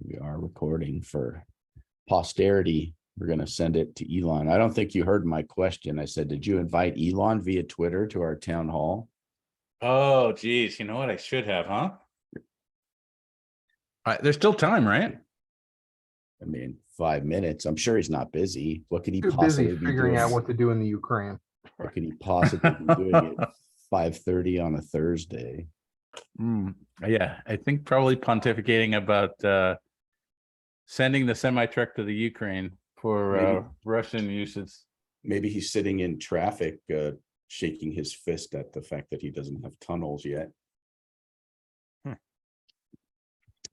We are recording for posterity. We're going to send it to Elon. I don't think you heard my question. I said, did you invite Elon via Twitter to our town hall? Oh, geez. You know what? I should have, huh? There's still time, right? I mean, 5 minutes. I'm sure he's not busy. What could he Too possibly busy be figuring doing? out what to do in the Ukraine. What could he possibly be doing at 5:30 on a Thursday? Yeah, I think probably pontificating about sending the semi-truck to the Ukraine for Russian uses. Maybe he's sitting in traffic, shaking his fist at the fact that he doesn't have tunnels yet.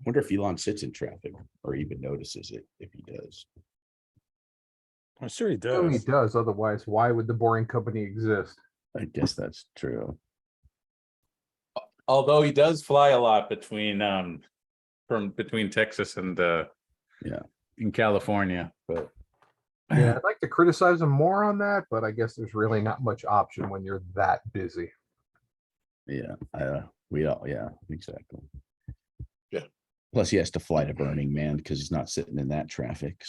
Wonder if Elon sits in traffic or even notices it if he does. I'm sure he Oh, he does. does. Otherwise, why would the boring company exist? I guess that's true. Although he does fly a lot between Texas and in California, but Yeah, I'd like to criticize him more on that, but I guess there's really not much option when you're that busy. Yeah, we all, yeah, exactly. Yeah. Plus, he has to fly to Burning Man because he's not sitting in that traffic.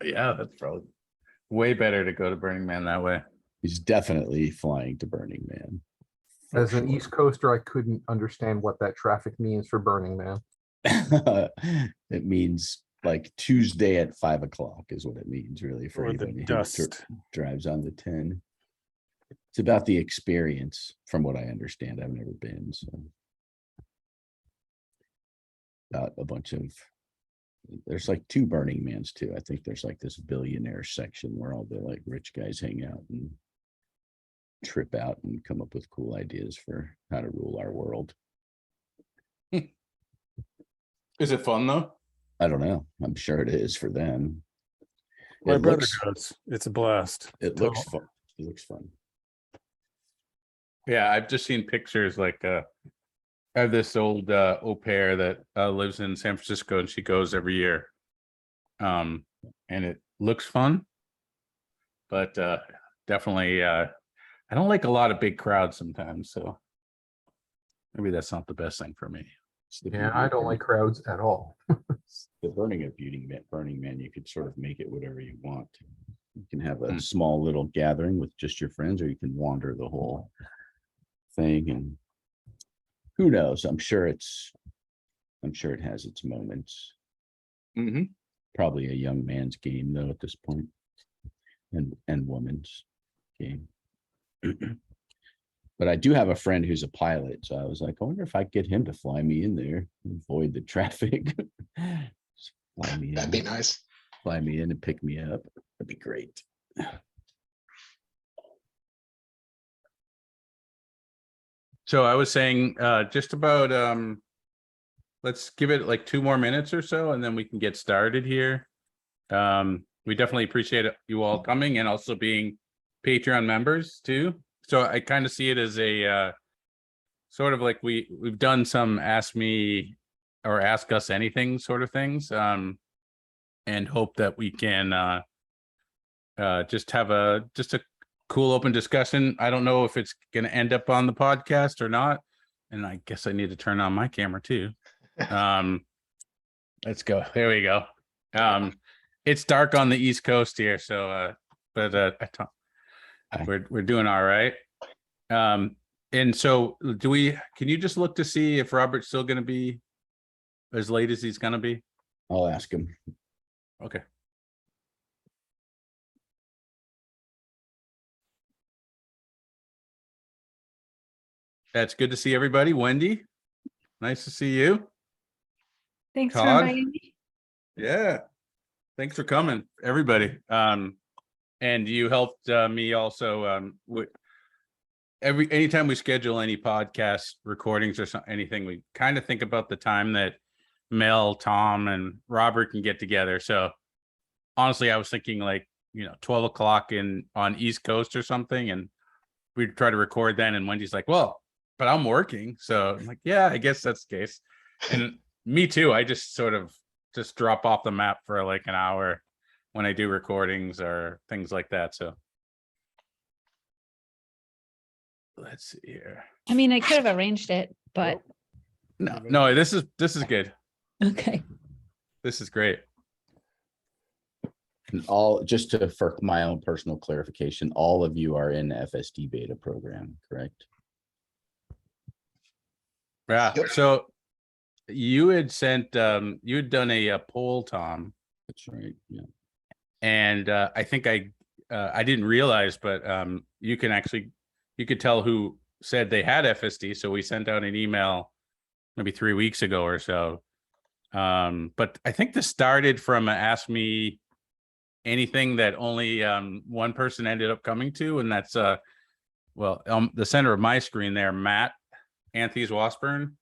yeah, that's probably way better to go to Burning Man that way. He's definitely flying to Burning Man. As an East Coaster, I couldn't understand what that traffic means for Burning Man. It means like Tuesday at 5 o'clock is what it means, really, for Or the anybody who dust. drives on the 10. It's about the experience, from what I understand. I've never been, so. Got a bunch of, there's like 2 Burning Mans too. I think there's like this billionaire section where all the like rich guys hang out and trip out and come up with cool ideas for how to rule our world. Is it fun though? I don't know. I'm sure it is for them. My It brother looks, goes. It's a blast. it looks fun. It looks fun. Yeah, I've just seen pictures like I have this old au pair that lives in San Francisco and she goes every year. And it looks fun, but definitely I don't like a lot of big crowds sometimes, so maybe that's not the best thing for me. Yeah, I don't like crowds at all. The Burning Man, you could sort of make it whatever you want. You can have a small little gathering with just your friends, or you can wander the whole thing, and who knows? I'm sure it has its moments. Probably a young man's game though at this point, and woman's game. But I do have a friend who's a pilot, so I was like, I wonder if I could get him to fly me in there, avoid the traffic. Just fly me in. That'd be nice. Fly me in and pick me up. That'd be great. So I was saying just about let's give it like 2 more minutes or so and then we can get started here. We definitely appreciate you all coming and also being Patreon members too. So I kind of see it as a sort of like we've done some ask me or ask us anything sort of things, and hope that we can just have a cool open discussion. I don't know if it's going to end up on the podcast or not, and I guess I need to turn on my camera too. Let's go. There we go. It's dark on the East Coast here, so but we're doing all right. And so can you just look to see if Robert's still going to be as late as he's going to be? I'll ask him. Okay. That's good to see everybody. Wendy, nice to see you. Thanks for Todd? inviting me. Yeah. Thanks for coming, everybody. And you helped me also anytime we schedule any podcast recordings or anything, we kind of think about the time that Mel, Tom, and Robert can get together. So honestly, I was thinking like, 12 o'clock on East Coast or something, and we'd try to record then. And Wendy's like, well, but I'm working. So I'm like, yeah, I guess that's the case. And me too. I just sort of just drop off the map for like an hour when I do recordings or things like that. So let's see here. I mean, I could have arranged it, but No, this is good. Okay. This is great. And all, just to, for my own personal clarification, all of you are in FSD beta program, correct? Yeah. Yep. So you had sent, you had done a poll, Tom, That's right, yeah. and I think I didn't realize, but you can actually, you could tell who said they had FSD. So we sent out an email maybe 3 weeks ago or so. But I think this started from a Ask Me Anything that only one person ended up coming to, and that's well, the center of my screen there, Matt Anthony's Washburn,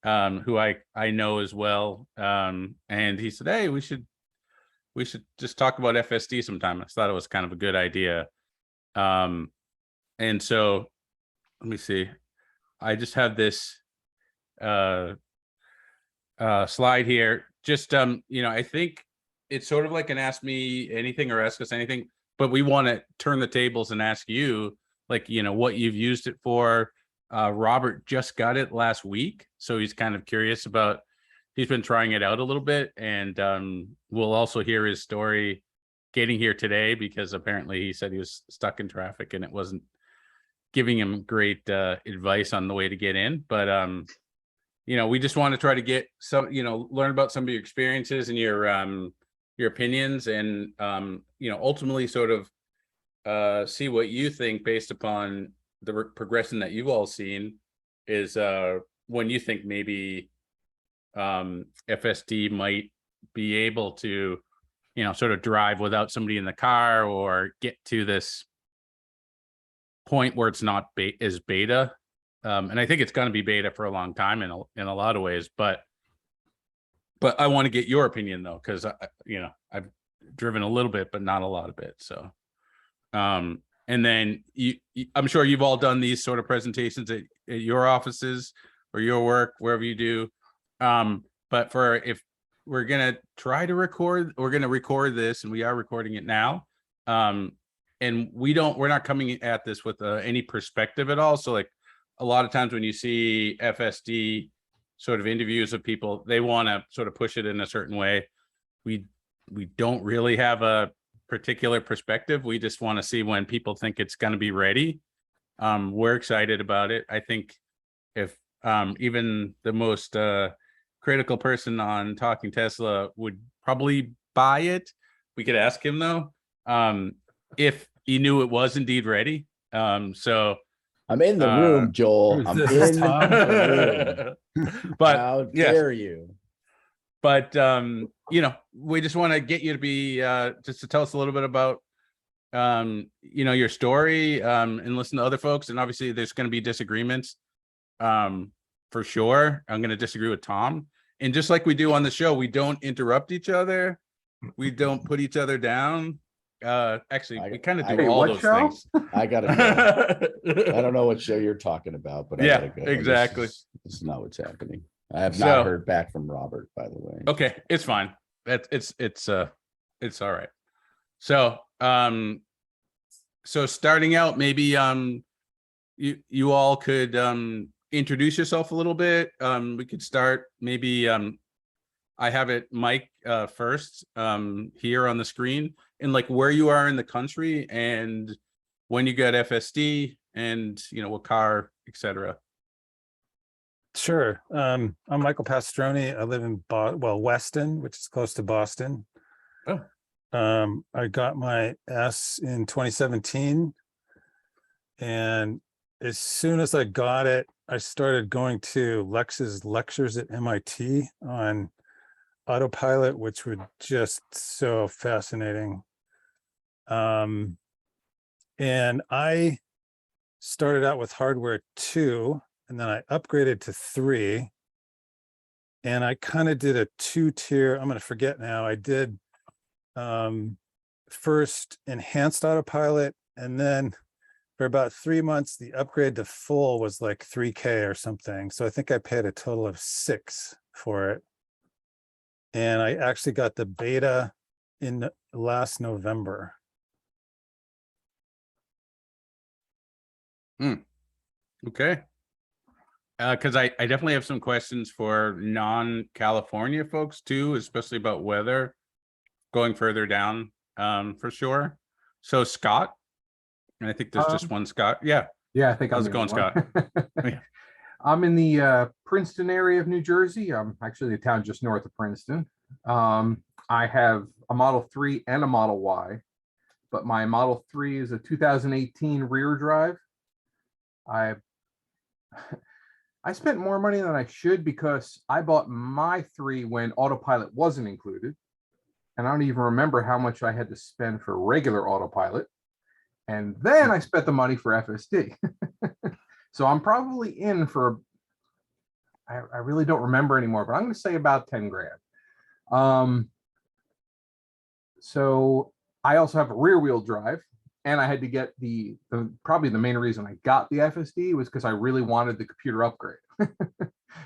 who I know as well. And he said, hey, we should just talk about FSD sometime. I thought it was kind of a good idea. And so let me see. I just have this slide here. Just you know, I think it's sort of like an Ask Me Anything or Ask Us Anything, but we want to turn the tables and ask you, like, you know, what you've used it for. Robert just got it last week, so he's kind of curious about, he's been trying it out a little bit, and we'll also hear his story getting here today, because apparently he said he was stuck in traffic and it wasn't giving him great advice on the way to get in. But you know, we just want to try to get some, you know, learn about some of your experiences and your opinions, and you know, ultimately sort of see what you think based upon the progression that you've all seen, is when you think maybe FSD might be able to, you know, sort of drive without somebody in the car, or get to this point where it's not as beta. And I think it's going to be beta for a long time in a lot of ways, but I want to get your opinion though, because you know, I've driven a little bit, but not a lot of it. So, and then I'm sure you've all done these sort of presentations at your offices or your work, wherever you do. But if we're going to try to record, we're going to record this, and we are recording it now. And we're not coming at this with any perspective at all. So like a lot of times when you see FSD sort of interviews of people, they want to sort of push it in a certain way. We don't really have a particular perspective. We just want to see when people think it's going to be ready. We're excited about it. I think if even the most critical person on Talking Tesla would probably buy it, we could ask him though, if he knew it was indeed ready. So I'm in the room, Joel. who's I'm this, in Tom? the room. but How yes. dare you? But you know, we just want to get you to be just to tell us a little bit about you know, your story, and listen to other folks. And obviously there's going to be disagreements, for sure. I'm going to disagree with Tom, and just like we do on the show, we don't interrupt each other, we don't put each other down. Actually, we kind of do Wait, all what those show? things. I gotta go. I don't know what show you're talking about, but I Yeah, gotta go. exactly. This is not what's happening. I have So- not heard back from Robert, by the way. Okay, it's fine. It's all right. So so starting out, maybe you all could introduce yourself a little bit. We could start maybe I have it Mike first here on the screen, and like where you are in the country and when you got FSD, and you know, what car, etc. Sure. I'm Michael Pastroni. I live in Weston, which is close to Boston. Oh. I got my S in 2017, and as soon as I got it, I started going to Lex's lectures at MIT on Autopilot, which were just so fascinating. And I started out with hardware 2, and then I upgraded to 3. And I kind of did a 2-tier, I'm going to forget now. I did first enhanced Autopilot, and then for about 3 months, the upgrade to full was like 3K or something. So I think I paid a total of 6 for it. And I actually got the beta in last November. Okay. Because I definitely have some questions for non-California folks too, especially about weather going further down, for sure. So Scott, and I think there's just one Scott. Yeah. Yeah, I think How's I'm it the going, only one. Yeah. I'm in the Princeton area of New Jersey. I'm actually a town just north of Princeton. I have a Model 3 and a Model Y, but my Model 3 is a 2018 rear drive. I I spent more money than I should because I bought my 3 when Autopilot wasn't included. And I don't even remember how much I had to spend for regular Autopilot. And then I spent the money for FSD. So I'm probably in for, I really don't remember anymore, but I'm going to say about 10 grand. So I also have a rear wheel drive, and I had to get the probably the main reason I got the FSD was because I really wanted the computer upgrade.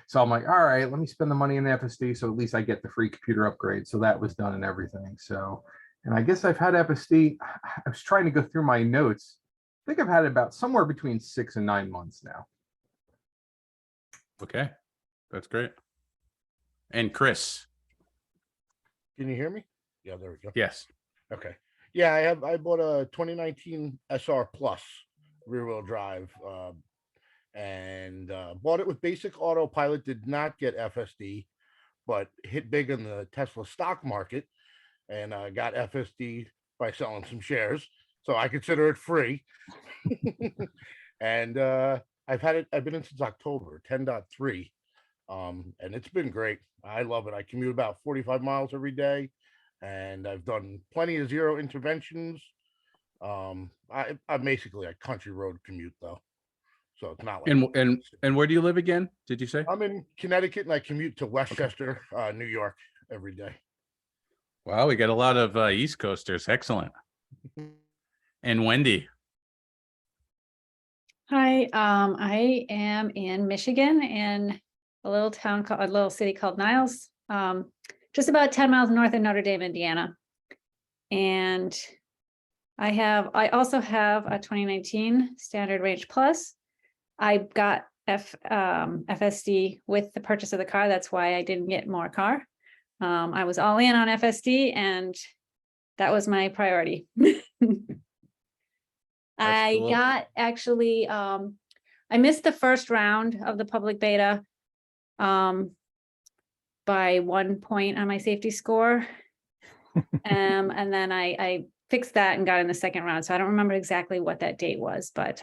So I'm like, all right, let me spend the money in the FSD so at least I get the free computer upgrade. So that was done and everything. So, and I guess I've had FSD. I was trying to go through my notes. I think I've had it about somewhere between 6 and 9 months now. Okay, that's great. And Chris, Can you hear me? Yeah, there we go. yes. Okay. Yeah, I bought a 2019 SR Plus rear wheel drive, and bought it with basic autopilot. Did not get FSD, but hit big in the Tesla stock market, and got FSD by selling some shares. So I consider it free. And I've been in since October 10.3. And it's been great. I love it. I commute about 45 miles every day, and I've done plenty of zero interventions. I'm basically a country road commute though, so it's not like. And where do you live again? Did you say? I'm in Connecticut, and I commute to Westchester, New York every day. Wow, we got a lot of East Coasters. Excellent. And Wendy. Hi, I am in Michigan in a little city called Niles, just about 10 miles north of Notre Dame, Indiana. And I also have a 2019 Standard Range Plus. I got FSD with the purchase of the car. That's why I didn't get more car. I was all in on FSD, and that was my priority. I cool. got actually, I missed the first round of the public beta by 1 point on my safety score. And then I fixed that and got in the second round. So I don't remember exactly what that date was, but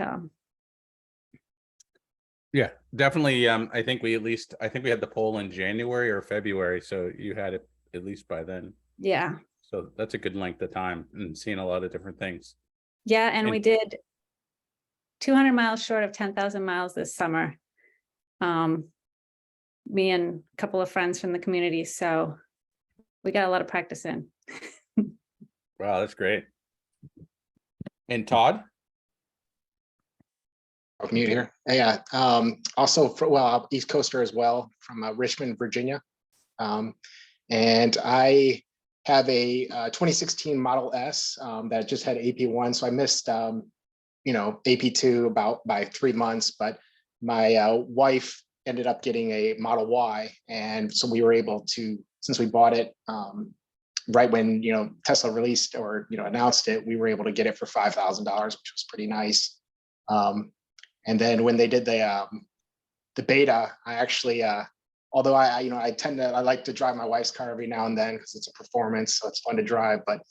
Yeah, definitely. I think we had the poll in January or February. So you had it at least by then. yeah. So that's a good length of time and seeing a lot of different things. Yeah, and And- we did 200 miles short of 10,000 miles this summer. Me and a couple of friends from the community. So we got a lot of practice in. Wow, that's great. And Todd? I'll mute here. Yeah. Also, East Coaster as well, from Richmond, Virginia. And I have a 2016 Model S that just had AP1. So I missed, AP2 by 3 months, but my wife ended up getting a Model Y. And so we were able to, since we bought it right when, Tesla released or, announced it, we were able to get it for $5,000, which was pretty nice. And then when they did the beta, I actually, although I like to drive my wife's car every now and then because it's a performance, so it's fun to drive. But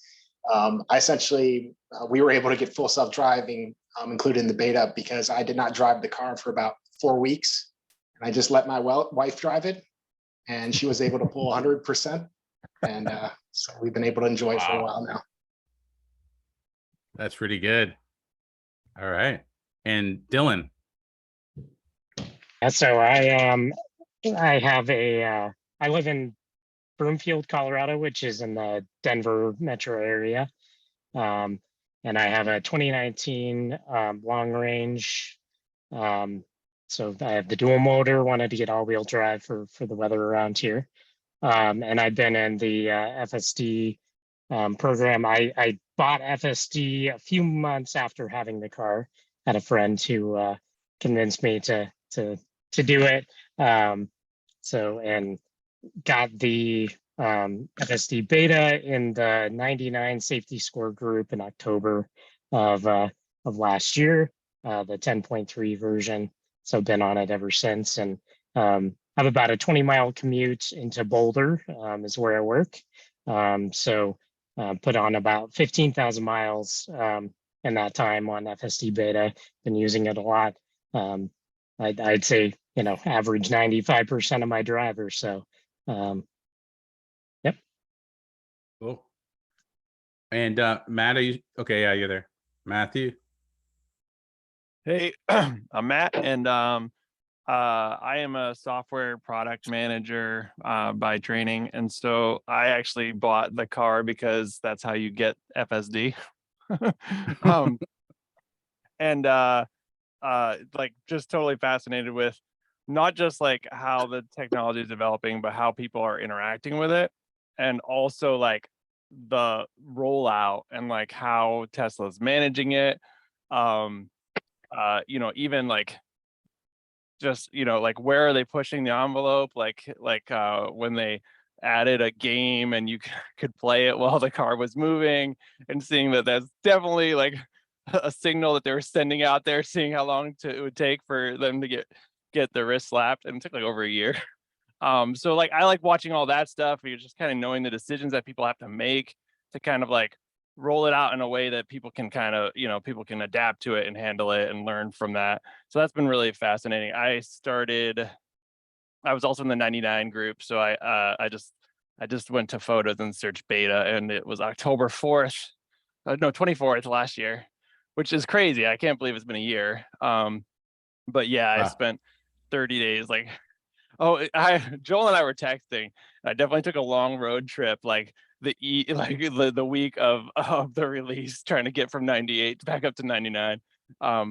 I essentially, we were able to get full self-driving included in the beta because I did not drive the car for about 4 weeks. And I just let my wife drive it, and she was able to pull 100%. And so we've been able to enjoy it for a while now. That's pretty good. All right. And Dylan. Yeah, so I have I live in Broomfield, Colorado, which is in the Denver metro area. And I have a 2019 long range. So I have the dual motor, wanted to get all-wheel drive for the weather around here. And I've been in the FSD program. I bought FSD a few months after having the car. Had a friend who convinced me to to do it. So, and got the FSD beta in the 99 safety score group in October of last year, the 10.3 version. So been on it ever since, and have about a 20-mile commute into Boulder, is where I work. So put on about 15,000 miles in that time on FSD beta. Been using it a lot. I'd say, average 95% of my drivers. So yep. Cool. And Matt, are you okay? Yeah, you're there. Matthew. Hey, I'm Matt, and I am a software product manager by training, and so I actually bought the car because that's how you get FSD. And like just totally fascinated with not just like how the technology is developing, but how people are interacting with it, and also like the rollout and like how Tesla's managing it. Even like just, like where are they pushing the envelope? Like when they added a game and you could play it while the car was moving, and seeing that that's definitely like a signal that they were sending out there, seeing how long it would take for them to get their wrist slapped, and it took like over a year. So like I like watching all that stuff. You're just kind of knowing the decisions that people have to make to kind of like roll it out in a way that people can kind of, people can adapt to it and handle it and learn from that. So that's been really fascinating. I was also in the 99 group. So I just went to photos and searched beta, and it was October 4th, no, 24th last year, which is crazy. I can't believe it's been a year. But yeah, I spent 30 days like, Joel and I were texting. I definitely took a long road trip, like the week of the release, trying to get from 98 back up to 99,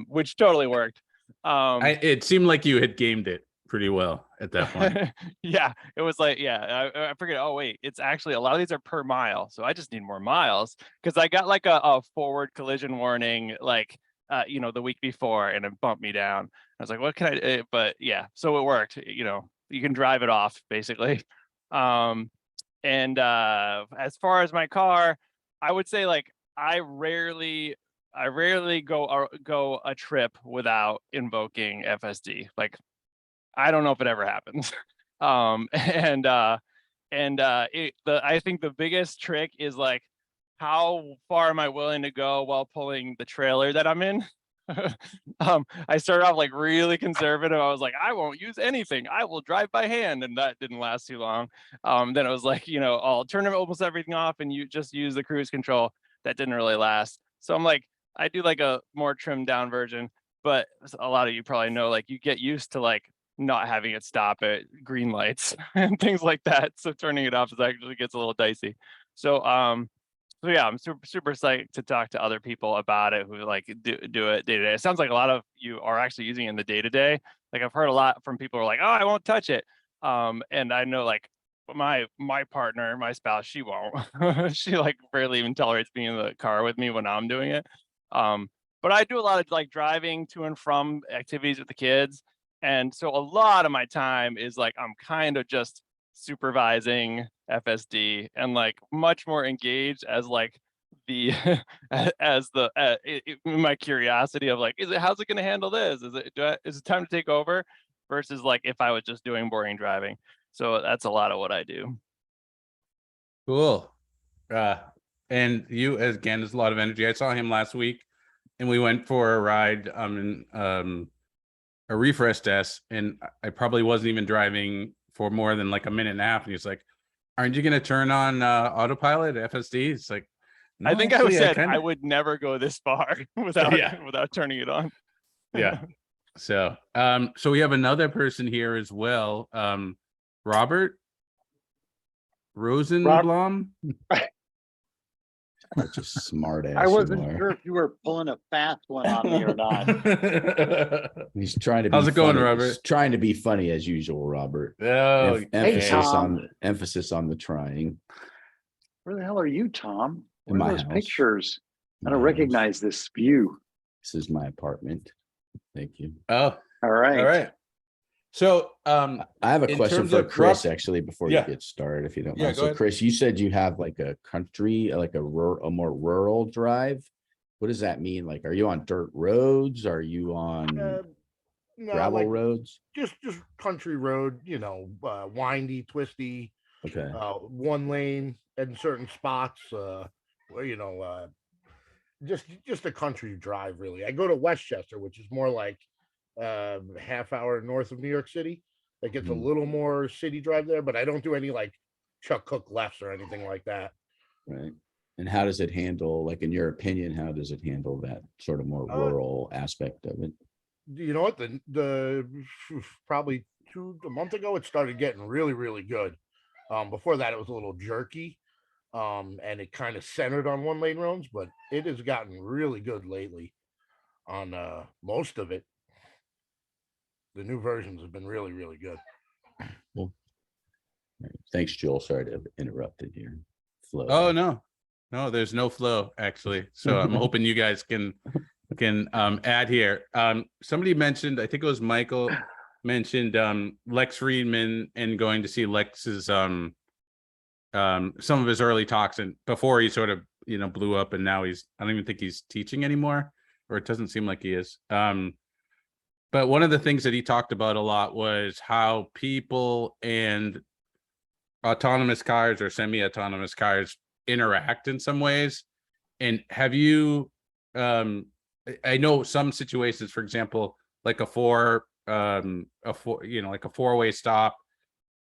which totally worked. It seemed like you had gamed it pretty well at that point. Yeah, it was like, I forget. Oh wait, it's actually a lot of these are per mile, so I just need more miles, because I got like a forward collision warning like the week before, and it bumped me down. I was like, what can I? But yeah, so it worked. You can drive it off basically. And as far as my car, I would say like I rarely go a trip without invoking FSD. Like I don't know if it ever happens. I think the biggest trick is like, how far am I willing to go while pulling the trailer that I'm in? I started off like really conservative. I was like, I won't use anything. I will drive by hand, and that didn't last too long. Then it was like, I'll turn almost everything off and you just use the cruise control. That didn't really last. So I'm like, I do like a more trimmed down version, but a lot of you probably know, like you get used to like not having it stop at green lights and things like that. So turning it off is actually gets a little dicey. So yeah, I'm super psyched to talk to other people about it who like do it day to day. It sounds like a lot of you are actually using it in the day to day. Like I've heard a lot from people who are like, oh, I won't touch it. And I know like my partner, my spouse, she won't. She like barely even tolerates being in the car with me when I'm doing it. But I do a lot of like driving to and from activities with the kids. And so a lot of my time is like I'm kind of just supervising FSD and like much more engaged as like the my curiosity of like, how's it going to handle this? Is it time to take over, versus like if I was just doing boring driving. So that's a lot of what I do. Cool. And you, again, there's a lot of energy. I saw him last week and we went for a ride in a refresh test, and I probably wasn't even driving for more than like a minute and a half. And he's like, aren't you going to turn on Autopilot FSD? It's like, no, I think actually, I would never go this far without turning it on. Yeah. So we have another person here as well. Robert Rosenblum. Such a smart ass. I wasn't sure if you were pulling a fast one on me or not. He's trying to be How's it going, funny. Robert? He's trying to be funny as usual, Robert. Oh, Emphasis on the trying. Where the hell are you, Tom? In Where my are those house. pictures? I don't My house. recognize this view. This is my apartment. Thank you. Oh, All right. all right. So, I have a in question terms for of Chris, rough- actually, before Yeah. you get started, if you don't Yeah, mind. go So ahead. Chris, you said you have like a country, like a more rural drive. What does that mean? Like, are you on dirt roads? Are you on No, gravel like roads? just country road, windy, twisty, Okay. one lane in certain spots, where just a country drive really. I go to Westchester, which is more like half hour north of New York City. That gets a Mhm. little more city drive there, but I don't do any like Chuck Cook lefts or anything like that. Right. And how does it handle, like, in your opinion, how does it handle that sort of more rural aspect of it? You know what? The probably a month ago it started getting really, really good. Before that it was a little jerky. And it kind of centered on one lane roads, but it has gotten really good lately on most of it. The new versions have been really, really good. Right. Thanks, Joel. Sorry to have interrupted your flow. Oh, there. no, there's no flow actually. So I'm hoping you guys can add here. Somebody mentioned, I think it was Michael mentioned Lex Friedman and going to see Lex's some of his early talks, and before he sort of blew up, and now I don't even think he's teaching anymore, or it doesn't seem like he is. But one of the things that he talked about a lot was how people and autonomous cars or semi-autonomous cars interact in some ways. And have you I know some situations, for example, like like a four-way stop,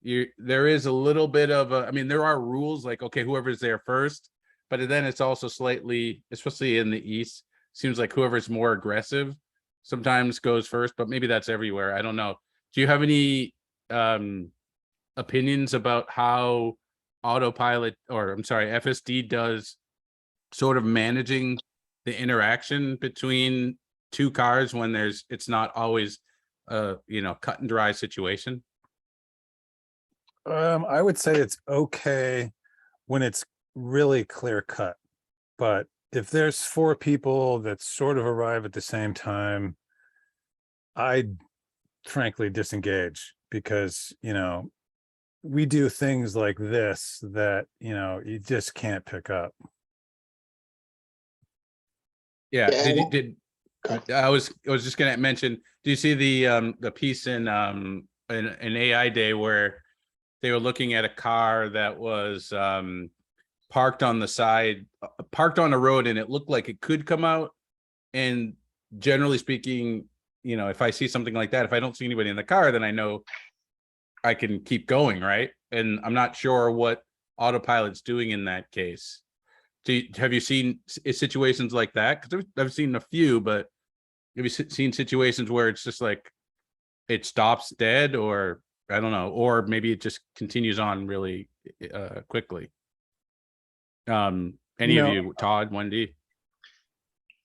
there is a little bit of there are rules, like, okay, whoever's there first, but then it's also slightly, especially in the East, seems like whoever's more aggressive sometimes goes first, but maybe that's everywhere. I don't know. Do you have any opinions about how Autopilot, or I'm sorry, FSD does sort of managing the interaction between two cars when it's not always cut and dry situation? I would say it's okay when it's really clear cut, but if there's four people that sort of arrive at the same time, I frankly disengage, because we do things like this that you just can't pick up. Yeah. Yeah. I was just gonna mention, do you see the piece in an AI Day where they were looking at a car that was parked on the side, parked on a road, and it looked like it could come out? And generally speaking, if I see something like that, if I don't see anybody in the car, then I know I can keep going, right? And I'm not sure what Autopilot's doing in that case. Have you seen situations like that? Because I've seen a few, but have you seen situations where it's just like it stops dead, or I don't know, or maybe it just continues on really quickly? Any of you, Todd, Wendy?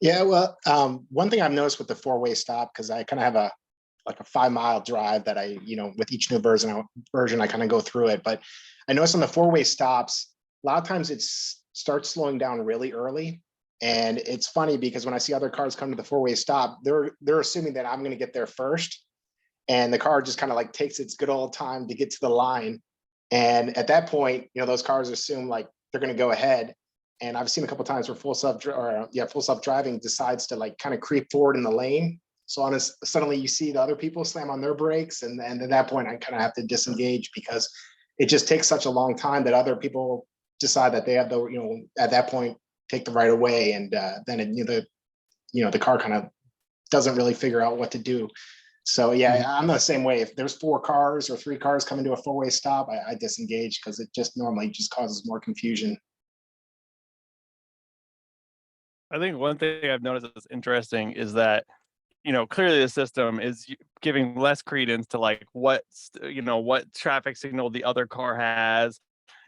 Yeah, well, one thing I've noticed with the four-way stop, because I kind of have a 5 mile drive that I, with each new version, I kind of go through it. But I noticed on the four-way stops, a lot of times it starts slowing down really early. And it's funny because when I see other cars come to the four-way stop, they're assuming that I'm going to get there first. And the car just kind of like takes its good old time to get to the line. And at that point, those cars assume like they're going to go ahead. And I've seen a couple of times where full self-driving decides to like kind of creep forward in the lane. So suddenly you see the other people slam on their brakes, and at that point I kind of have to disengage, because it just takes such a long time that other people decide that they have at that point take the right of way, and then the car kind of doesn't really figure out what to do. So yeah, I'm the same way. If there's 4 cars or 3 cars coming to a four-way stop, I disengage, because it just normally just causes more confusion. I think one thing I've noticed that's interesting is that, clearly the system is giving less credence to like what traffic signal the other car has,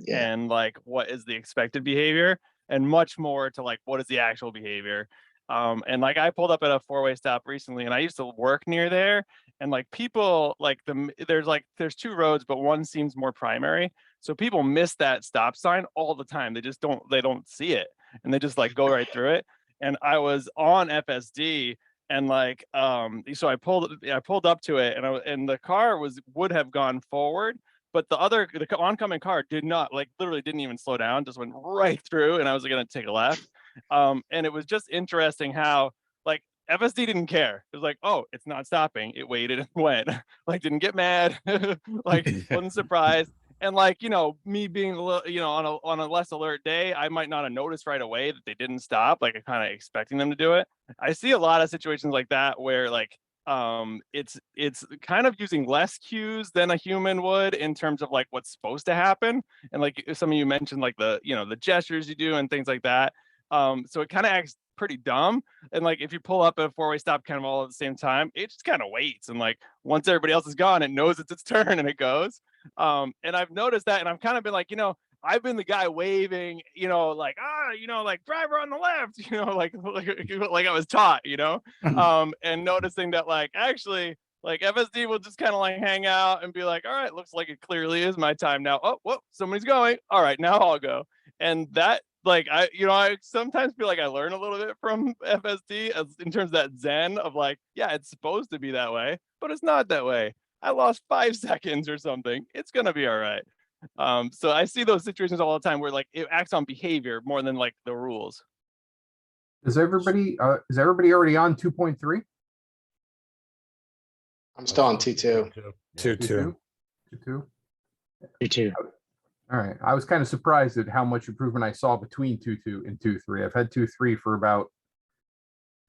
and like what is the expected behavior, and much more to like what is the actual behavior. And like I pulled up at a four-way stop recently, and I used to work near there, and like people like there's 2 roads, but one seems more primary, so people miss that stop sign all the time. They don't see it, and they just like go right through it. And I was on FSD, And like, so I pulled up to it, and the car would have gone forward, but the oncoming car did not, like, literally didn't even slow down, just went right through, and I was going to take a left. And it was just interesting how, like, FSD didn't care. It was like, oh, it's not stopping. It waited and went. Like, didn't get mad. Like, wasn't surprised. And like, me being a little, on a less alert day, I might not have noticed right away that they didn't stop. Like, I'm kind of expecting them to do it. I see a lot of situations like that where like, it's kind of using less cues than a human would in terms of like what's supposed to happen. And like some of you mentioned, like the gestures you do and things like that. So it kind of acts pretty dumb. And like, if you pull up at a four-way stop kind of all at the same time, it just kind of waits. And like, once everybody else is gone, it knows it's its turn and it goes. And I've noticed that, and I've kind of been like, I've been the guy waving, like, like driver on the left, like I was taught, and noticing that like, actually, like FSD will just kind of like hang out and be like, all right, looks like it clearly is my time now. Oh, whoa, somebody's going. All right, now I'll go. And that, like, I sometimes feel like I learn a little bit from FSD in terms of that zen of like, yeah, it's supposed to be that way, but it's not that way. I lost 5 seconds or something. It's going to be all right. So I see those situations all the time where like it acts on behavior more than like the rules. Is everybody already on 2.3? I'm still on 2.2. 2.2. 2.2? You too. All right. I was kind of surprised at how much improvement I saw between 2.2 and 2.3. I've had 2.3 for about,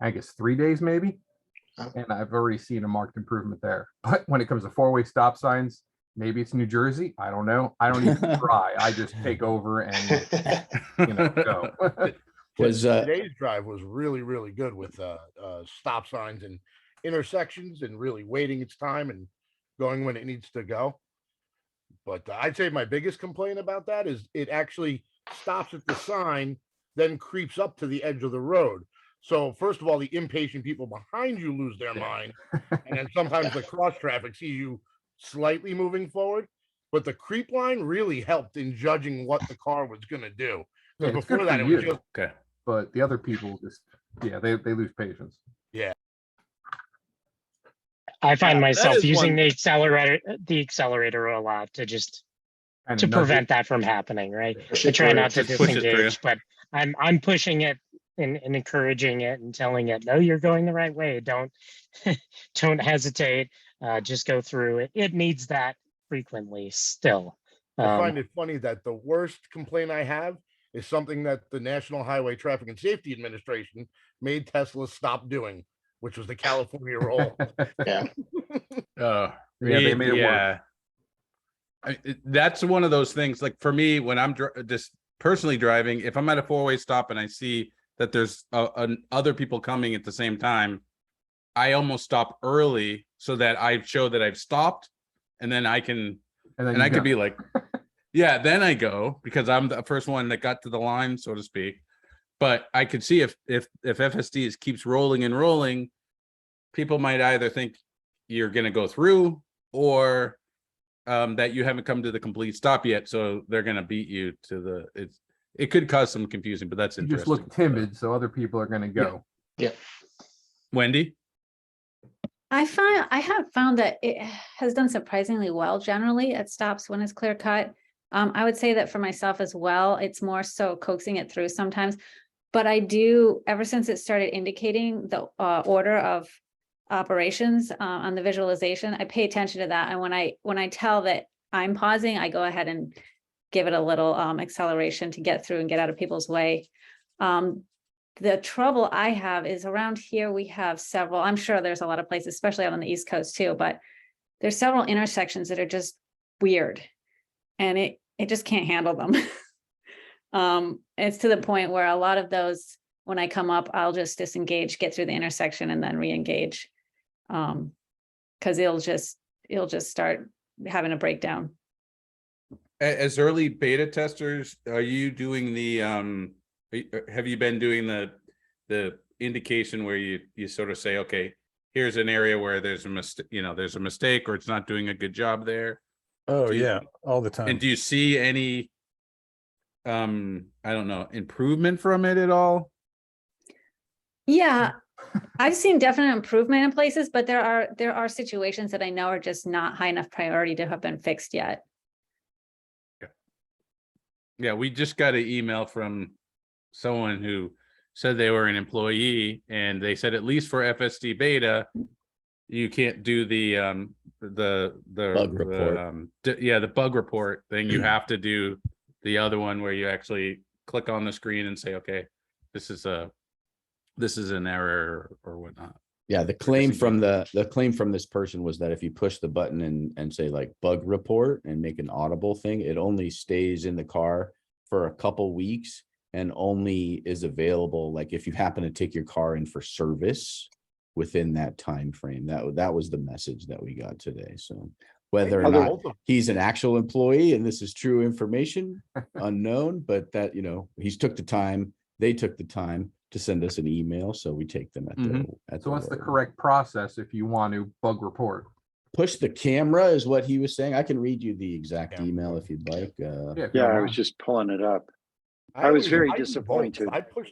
I guess, 3 days maybe. Oh. And I've already seen a marked improvement there. But when it comes to four-way stop signs, maybe it's New Jersey. I don't know. I don't even try. I just take over and go. Today's drive was really, really good with stop signs and intersections and really waiting its time and going when it needs to go. But I'd say my biggest complaint about that is it actually stops at the sign, then creeps up to the edge of the road. So first of all, the impatient people behind you lose their mind. And then sometimes the cross traffic sees you slightly moving forward. But the creep line really helped in judging what the car was going to do. Yeah, Because it's good before that, for it was you. just, Okay. But the other people just, they lose patience. I find that myself is using one- the accelerator a lot to just Kind to of nudge prevent it. that from happening, right? Push I it try through. not to Just push it through. disengage, but I'm pushing it and encouraging it and telling it, no, you're going the right way. Don't don't hesitate. Just go through it. It needs that frequently still. I find it funny that the worst complaint I have is something that the National Highway Traffic and Safety Administration made Tesla stop doing, which was the California roll. Yeah. Yeah, they made it work. That's one of those things. Like for me, when I'm just personally driving, if I'm at a four-way stop and I see that there's other people coming at the same time, I almost stop early so that I show that I've stopped, and then I can, And I could be like, yeah, then I go because I'm the first one that got to the line, so to speak. But I could see if FSD keeps rolling and rolling, people might either think you're going to go through or that you haven't come to the complete stop yet, so they're going to beat you to the. It could cause some confusion, but that's you interesting. just look timid, so other people are going to go. Yeah. Wendy? I have found that it has done surprisingly well generally at stops when it's clear cut. I would say that for myself as well, it's more so coaxing it through sometimes. But I do, ever since it started indicating the order of operations on the visualization, I pay attention to that. And when I tell that I'm pausing, I go ahead and give it a little acceleration to get through and get out of people's way. The trouble I have is around here, we have several, I'm sure there's a lot of places, especially out on the East Coast too, but there's several intersections that are just weird and it just can't handle them. It's to the point where a lot of those, when I come up, I'll just disengage, get through the intersection and then re-engage. Cause it'll just start having a breakdown. As early beta testers, are you doing the have you been doing the indication where you sort of say, okay, here's an area where there's a mistake, there's a mistake or it's not doing a good job there? Oh yeah, all the time. And do you see any I don't know, improvement from it at all? Yeah, I've seen definite improvement in places, but there are situations that I know are just not high enough priority to have been fixed yet. Yeah, we just got an email from someone who said they were an employee, and they said at least for FSD beta, you can't do the Bug report. the bug report thing. You have to do the other one where you actually click on the screen and say, okay, this is an error or whatnot. Yeah, the claim from this person was that if you push the button and say like bug report and make an audible thing, it only stays in the car for a couple weeks and only is available like if you happen to take your car in for service within that time frame. That was the message that we got today. So whether or not he's an actual employee and this is true information, unknown, but that, they took the time to send us an email, so we take them at So what's the correct process if you want to bug report? Push the camera is what he was saying. I can read you the exact email if you'd like. Yeah, I was just pulling it up. I was very disappointed. I push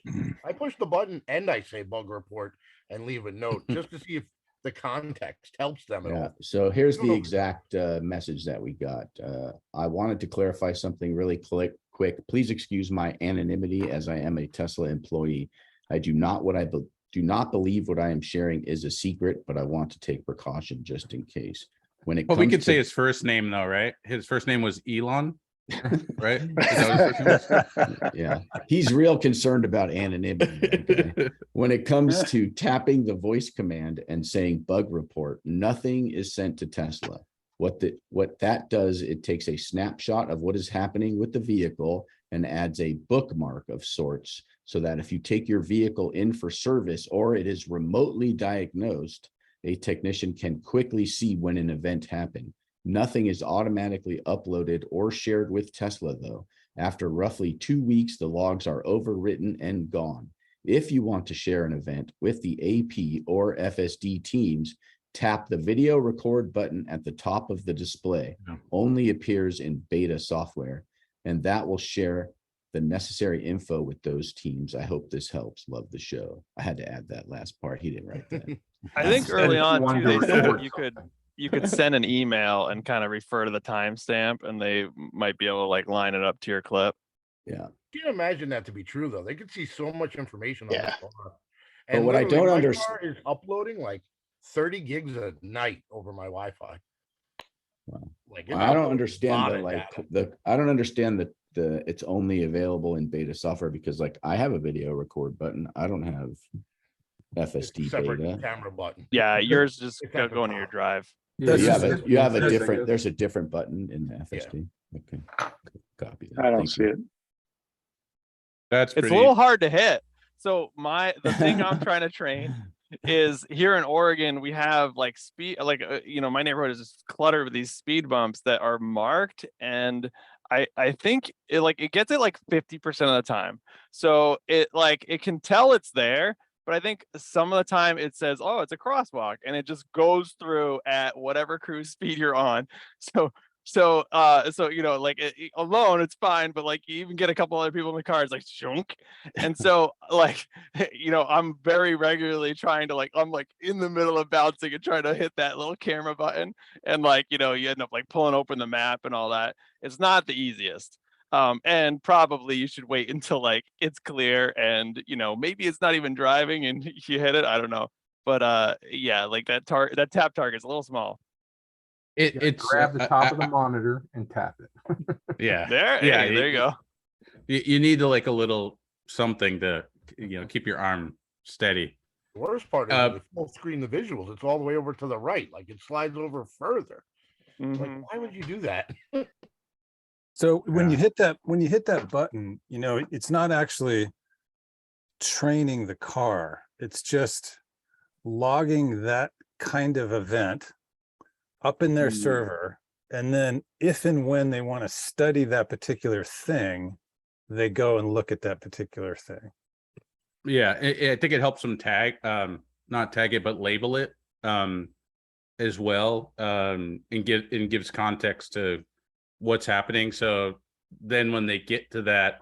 the button and I say bug report and leave a note just to see if the context helps them at all. So here's the exact message that we got. I wanted to clarify something really quick. Please excuse my anonymity as I am a Tesla employee. I do not believe what I am sharing is a secret, but I want to take precaution just in case. When it Well, we could say his first name though, right? His first name was Elon, right? Is that what his first name was? Yeah, he's real concerned about anonymity. Okay? When it comes to tapping the voice command and saying bug report, nothing is sent to Tesla. What that does, it takes a snapshot of what is happening with the vehicle and adds a bookmark of sorts, so that if you take your vehicle in for service or it is remotely diagnosed, a technician can quickly see when an event happened. Nothing is automatically uploaded or shared with Tesla, though. After roughly 2 weeks, the logs are overwritten and gone. If you want to share an event with the AP or FSD teams, tap the video record button at the top of the display. Only appears in beta software, and that will share the necessary info with those teams. I hope this helps. Love the show. I had to add that last part. He didn't write that. I think early on too, they said report you could send an email and kind of refer to the timestamp, and they might be able to like line it up to your clip. Yeah. Can you imagine that to be true though? They could see so much information on Yeah. the car. But what I literally, don't my understand car is uploading like 30 gigs a night over my Wi-Fi. Wow. Like it I don't uploads understand a lot the of like data. I don't understand the it's only available in beta software, because like I have a video record button. I don't have It's a FSD separate beta. camera button. Yeah, yours just It's at the go into your top. drive. So you have That's you have just- a I different, guess. there's a different button in the FSD. Okay. Copy that. I don't Thank see you. it. That's It's pretty. a little hard to hit. So the thing I'm trying to train is here in Oregon, we have like speed, like, my neighborhood is just cluttered with these speed bumps that are marked. And I think it gets it like 50% of the time. So it can tell it's there, but I think some of the time it says, oh, it's a crosswalk, and it just goes through at whatever cruise speed you're on. So alone it's fine, but like you even get a couple other people in the car, it's like shunk. And so I'm very regularly trying to I'm like in the middle of bouncing and trying to hit that little camera button, and you end up like pulling open the map and all that. It's not the easiest. And probably you should wait until like it's clear and maybe it's not even driving and you hit it. I don't know. But yeah, like that tap target's a little small. It's Grab the top of the monitor and tap it. yeah. There, Yeah, hey, there you go. You need to like a little something to keep your arm steady. The worst part is when they full screen the visuals, it's all the way over to the right. Like it slides over further. Like, Mhm. why would you do that? So when you hit that button, it's not actually training the car. It's just logging that kind of event up in their server. And then if and when they want to study that particular thing, they go and look at that particular thing. Yeah, I think it helps them not tag it, but label it as well, and gives context to what's happening. So then when they get to that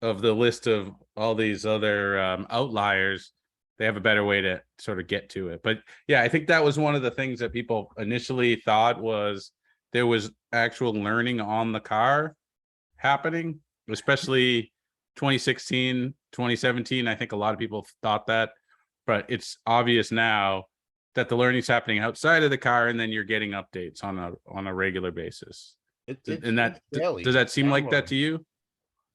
of the list of all these other outliers, they have a better way to sort of get to it. But yeah, I think that was one of the things that people initially thought was there was actual learning on the car happening, especially 2016, 2017. I think a lot of people thought that, but it's obvious now that the learning's happening outside of the car, and then you're getting updates on a regular basis. And that, it's daily. does that seem like that Downloading. to you?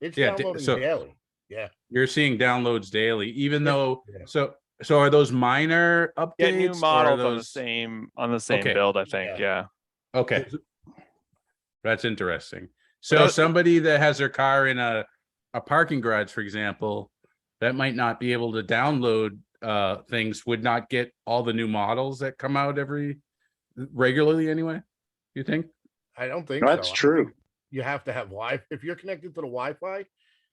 It's Yeah, downloading so- daily. Yeah. You're seeing downloads daily, even Yeah, though, yeah. so are those minor updates? Get new or are models on the those- same Okay. build, I think. Yeah. Okay. That's interesting. But So somebody that has their car in a parking garage, for example, that might not be able to download things, would not get all the new models that come out regularly anyway, you think? I don't think That's so. I true. think you have to have Wi. If you're connected to the Wi-Fi,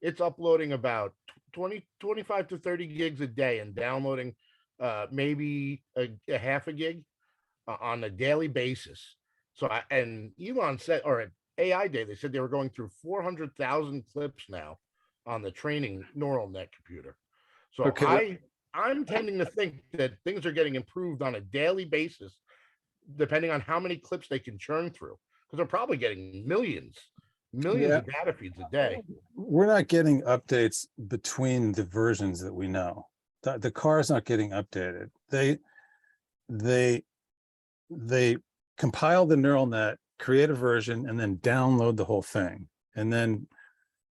it's uploading about 25 to 30 gigs a day and downloading maybe a half a gig on a daily basis. So and Elon said, or at AI Day, they said they were going through 400,000 clips now on the training neural net computer. So Okay. I'm tending to think that things are getting improved on a daily basis, depending on how many clips they can churn through, because they're probably getting millions Yeah. of data feeds a day. We're not getting updates between the versions that we know. The car is not getting updated. They compile the neural net, create a version, and then download the whole thing. And then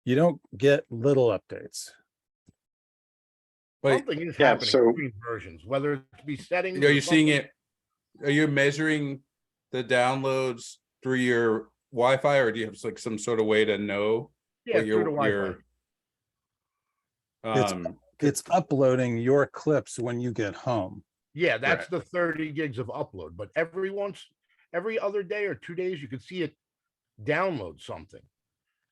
you don't get little updates. Wait, Something is Yeah, happening so- between versions, whether it be settings. are or you seeing something. it? Are you measuring the downloads through your Wi-Fi, or do you have like some sort of way to know Yeah, what through the Wi-Fi. It's uploading your clips when you get home. Yeah, that's Right. the 30 gigs of upload. But every other day or 2 days, you could see it download something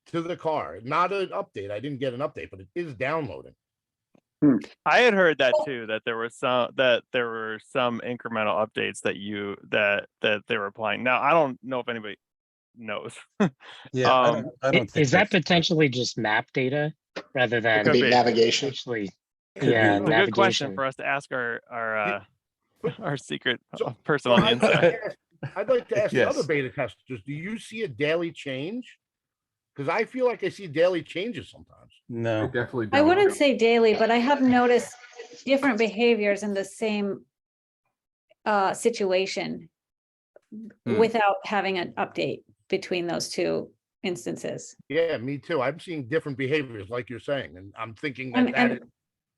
to the car. Not an update. I didn't get an update, but it is downloading. I had heard that too, that there were some incremental updates that they were applying. Now I don't know if anybody knows. Yeah, I don't think Is that that's- potentially just map data rather than Could be be. navigation. actually? Could Yeah, be. It's a good question navigation. for us to ask our our secret So- person So on the inside. I'd like to ask the other Yes. beta testers, do you see a daily change? Because I feel like I see daily changes sometimes. I No. definitely I don't. wouldn't say daily, but I have noticed different behaviors in the same situation Hmm. without having an update between those two instances. Yeah, me too. I'm seeing different behaviors, like you're saying, and I'm thinking And- that and- is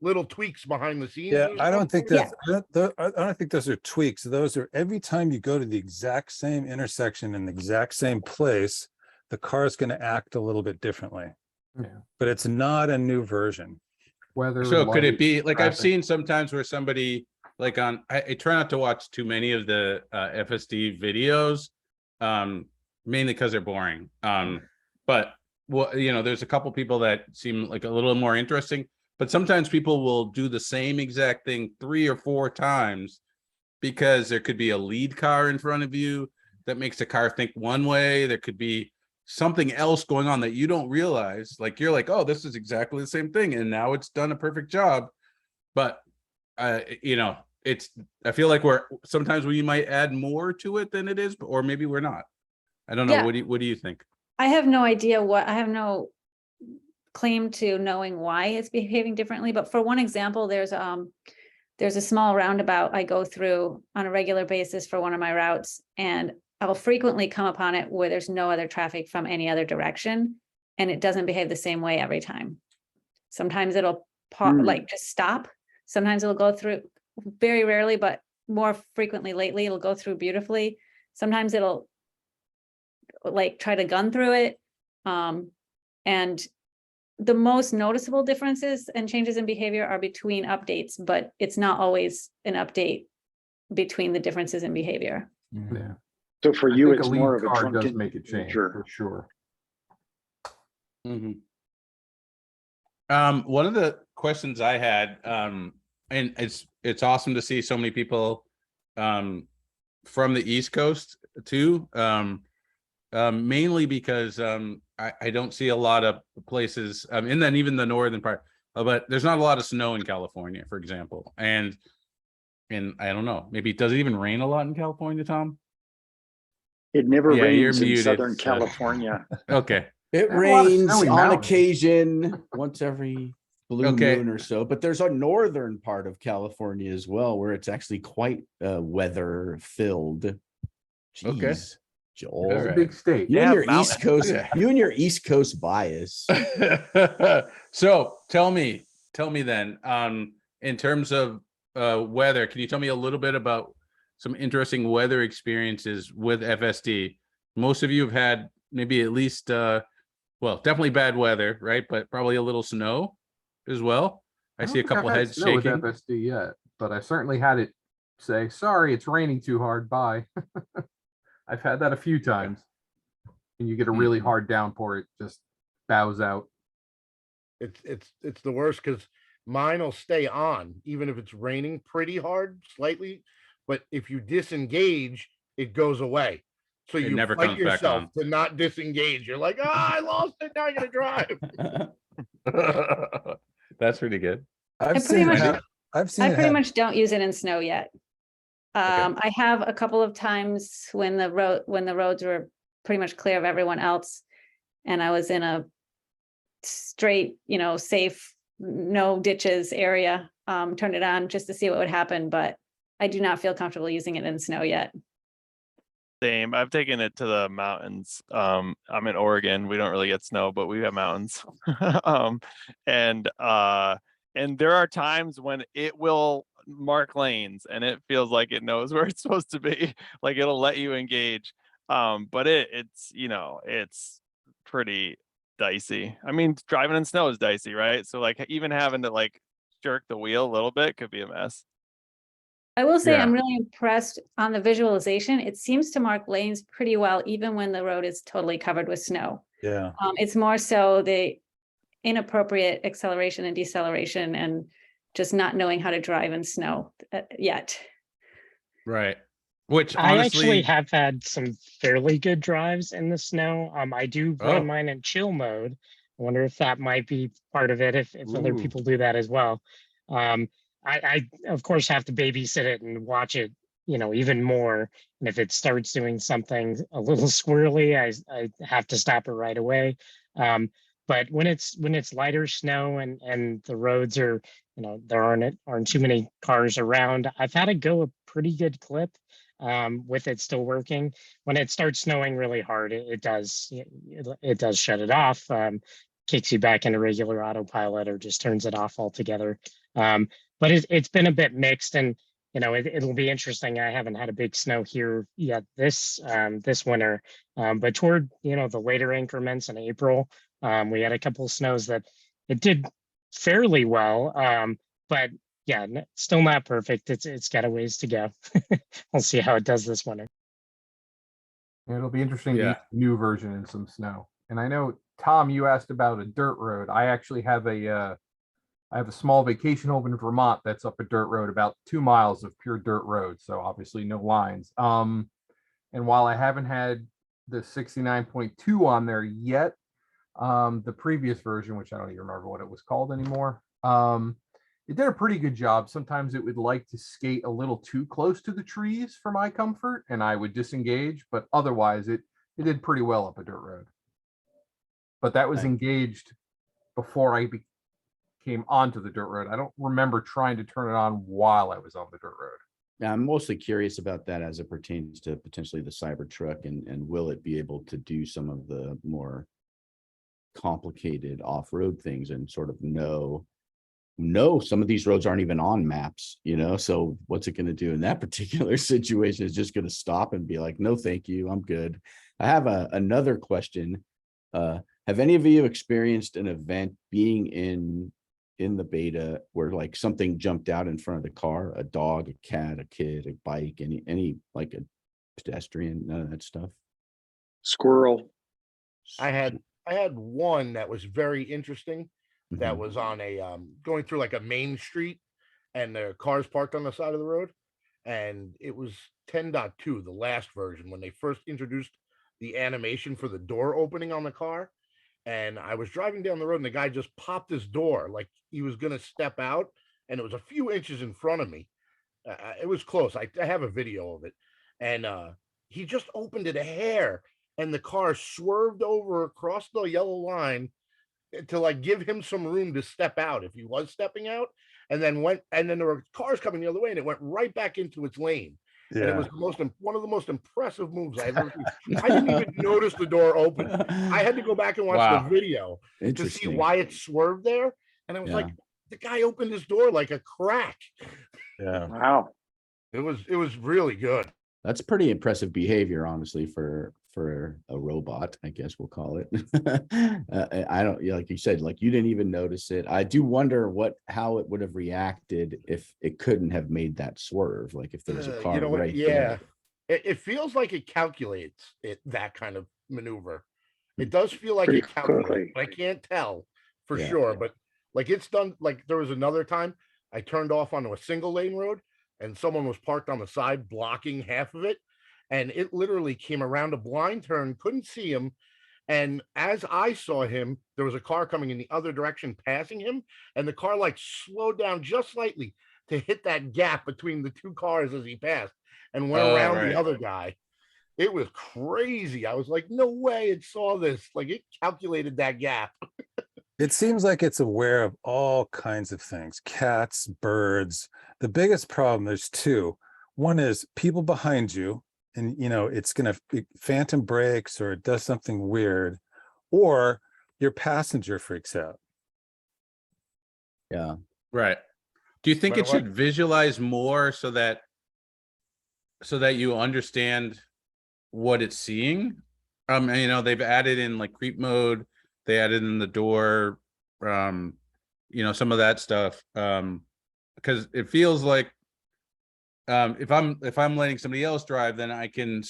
little tweaks behind the scenes. Yeah, or I don't think something. that's, I don't think those are tweaks. Those are every time you go to the exact same intersection in the exact same place, the car is going to act a little bit differently. Yeah. But it's not a new version. Weather. So could it light, be like I've traffic. seen sometimes where somebody like I try not to watch too many of the FSD videos, mainly because they're boring. But there's a couple people that seem like a little more interesting. But sometimes people will do the same exact thing 3 or 4 times because there could be a lead car in front of you that makes the car think one way. There could be something else going on that you don't realize. Like you're like, oh, this is exactly the same thing, and now it's done a perfect job. But it's I feel like sometimes we might add more to it than it is, or maybe we're not. I don't know. Yeah. What do you think? I have no idea I have no claim to knowing why it's behaving differently, but for one example, there's a small roundabout I go through on a regular basis for one of my routes, and I'll frequently come upon it where there's no other traffic from any other direction, and it doesn't behave the same way every time. Sometimes it'll like just stop. Sometimes it'll go through, very rarely, but more frequently lately, it'll go through beautifully. Sometimes it'll like try to gun through it. And the most noticeable differences and changes in behavior are between updates, but it's not always an update between the differences in behavior. Yeah. So for I you, think it's a lead more of a car does drunken make a change nature. for sure. One of the questions I had, and it's awesome to see so many people from the East Coast too. Mainly because I don't see a lot of places, and then even the northern part, but there's not a lot of snow in California, for example. And I don't know, maybe does it even rain a lot in California, Tom? It never Yeah, you're rains in muted, Southern so- California. Okay. It There are a lot of rains snowy on mountains. occasion, once every blue Okay. moon or so, but there's a northern part of California as well where it's actually quite weather filled. Jeez, Okay. Joel. It's a Alright. big state. You They and have your East mountains. Coast, Yeah. you and your East Coast bias. So tell me then, in terms of weather, can you tell me a little bit about some interesting weather experiences with FSD? Most of you have had maybe at least well, definitely bad weather, right? But probably a little snow as well. I don't see a think I've couple had heads snow with shaking. FSD yet, but I certainly had it say, sorry, it's raining too hard, bye. I've had that a few times. And you get a really Mhm. hard downpour, it just bows out. It's the worst because mine will stay on even if it's raining pretty hard, slightly. But if you disengage, it goes away. So It you never fight comes back yourself on. to not disengage. You're like, I lost it. Now I gotta drive. That's pretty good. I've pretty seen it much- hap- I've seen I it pretty happen. much don't use it in snow yet. I have a couple of times when the roads were pretty much clear of everyone else. And I was in a straight, safe, no ditches area, turned it on just to see what would happen, but I do not feel comfortable using it in snow yet. Same. I've taken it to the mountains. I'm in Oregon. We don't really get snow, but we have mountains. um, and there are times when it will mark lanes and it feels like it knows where it's supposed to be. Like it'll let you engage. But it's pretty dicey. I mean, driving in snow is dicey, right? So like even having to like jerk the wheel a little bit could be a mess. I will say Yeah. I'm really impressed on the visualization. It seems to mark lanes pretty well, even when the road is totally covered with snow. Yeah. It's more so the inappropriate acceleration and deceleration and just not knowing how to drive in snow yet. Right. Which I honestly, actually have had some fairly good drives in the snow. I do Oh. run mine in chill mode. I wonder if that might be part of it, if other Ooh. people do that as well. I of course have to babysit it and watch it, even more. And if it starts doing something a little squirrely, I have to stop it right away. But when it's lighter snow and the roads are, there aren't too many cars around, I've had to go a pretty good clip with it still working. When it starts snowing really hard, it does shut it off, kicks you back into regular autopilot or just turns it off altogether. But it's been a bit mixed, and it'll be interesting. I haven't had a big snow here yet this winter, but toward the later increments in April, we had a couple of snows that it did fairly well, but yeah, still not perfect. It's got a ways to go. We'll see how it does this winter. It'll be interesting to Yeah. use the new version in some snow. And I know, Tom, you asked about a dirt road. I actually have a small vacation home in Vermont that's up a dirt road, about 2 miles of pure dirt road. So obviously no lines. And while I haven't had the 69.2 on there yet, the previous version, which I don't even remember what it was called anymore, it did a pretty good job. Sometimes it would like to skate a little too close to the trees for my comfort, and I would disengage, but otherwise it did pretty well up a dirt road. But that was Right. engaged before I came onto the dirt road. I don't remember trying to turn it on while I was on the dirt road. Yeah, I'm mostly curious about that as it pertains to potentially the Cybertruck, and will it be able to do some of the more complicated off-road things and sort of know some of these roads aren't even on maps, so what's it going to do in that particular situation? Is just going to stop and be like, no thank you, I'm good. I have another question. Have any of you experienced an event being in the beta where like something jumped out in front of the car, a dog, a cat, a kid, a bike, any like a pedestrian, none of that stuff? Squirrel. I had one that was very interesting. That Mhm. was on a going through like a main street, and the cars parked on the side of the road, and it was 10.2, the last version, when they first introduced the animation for the door opening on the car, and I was driving down the road, and the guy just popped his door like he was going to step out, and it was a few inches in front of me. It was close. I have a video of it, and he just opened it a hair, and the car swerved over across the yellow line to like give him some room to step out if he was stepping out, and then there were cars coming the other way, and it went right back into its lane. And it was Yeah. one of the most impressive moves I've ever seen. I didn't even notice the door open. I had to go back and watch the Wow. video to see Interesting. why it swerved there. And I was Yeah. like, the guy opened his door like a crack. Yeah. Wow. It was really good. That's pretty impressive behavior, honestly, for a robot, I guess we'll call it. I don't, like you said, like you didn't even notice it. I do wonder how it would have reacted if it couldn't have made that swerve, like if there was a car You know what? right Yeah. there. It feels like it calculates that kind of maneuver. It does feel like Pretty it calculates, quickly. but I can't tell for Yeah. sure. But like it's done, like there was another time I turned off onto a single lane road and someone was parked on the side blocking half of it. And it literally came around a blind turn, couldn't see him. And as I saw him, there was a car coming in the other direction, passing him, and the car like slowed down just slightly to hit that gap between the two cars as he passed and went Oh, around right. the other guy. It was crazy. I was like, no way it saw this. Like it calculated that gap. It seems like it's aware of all kinds of things, cats, birds. The biggest problem, there's two. One is people behind you, and it's gonna phantom brakes or it does something weird, or your passenger freaks out. Yeah. Right. Do you think Right, it should visualize more so that you understand what it's seeing? They've added in like creep mode, they added in the door, some of that stuff. Because it feels like if I'm letting somebody else drive, then I can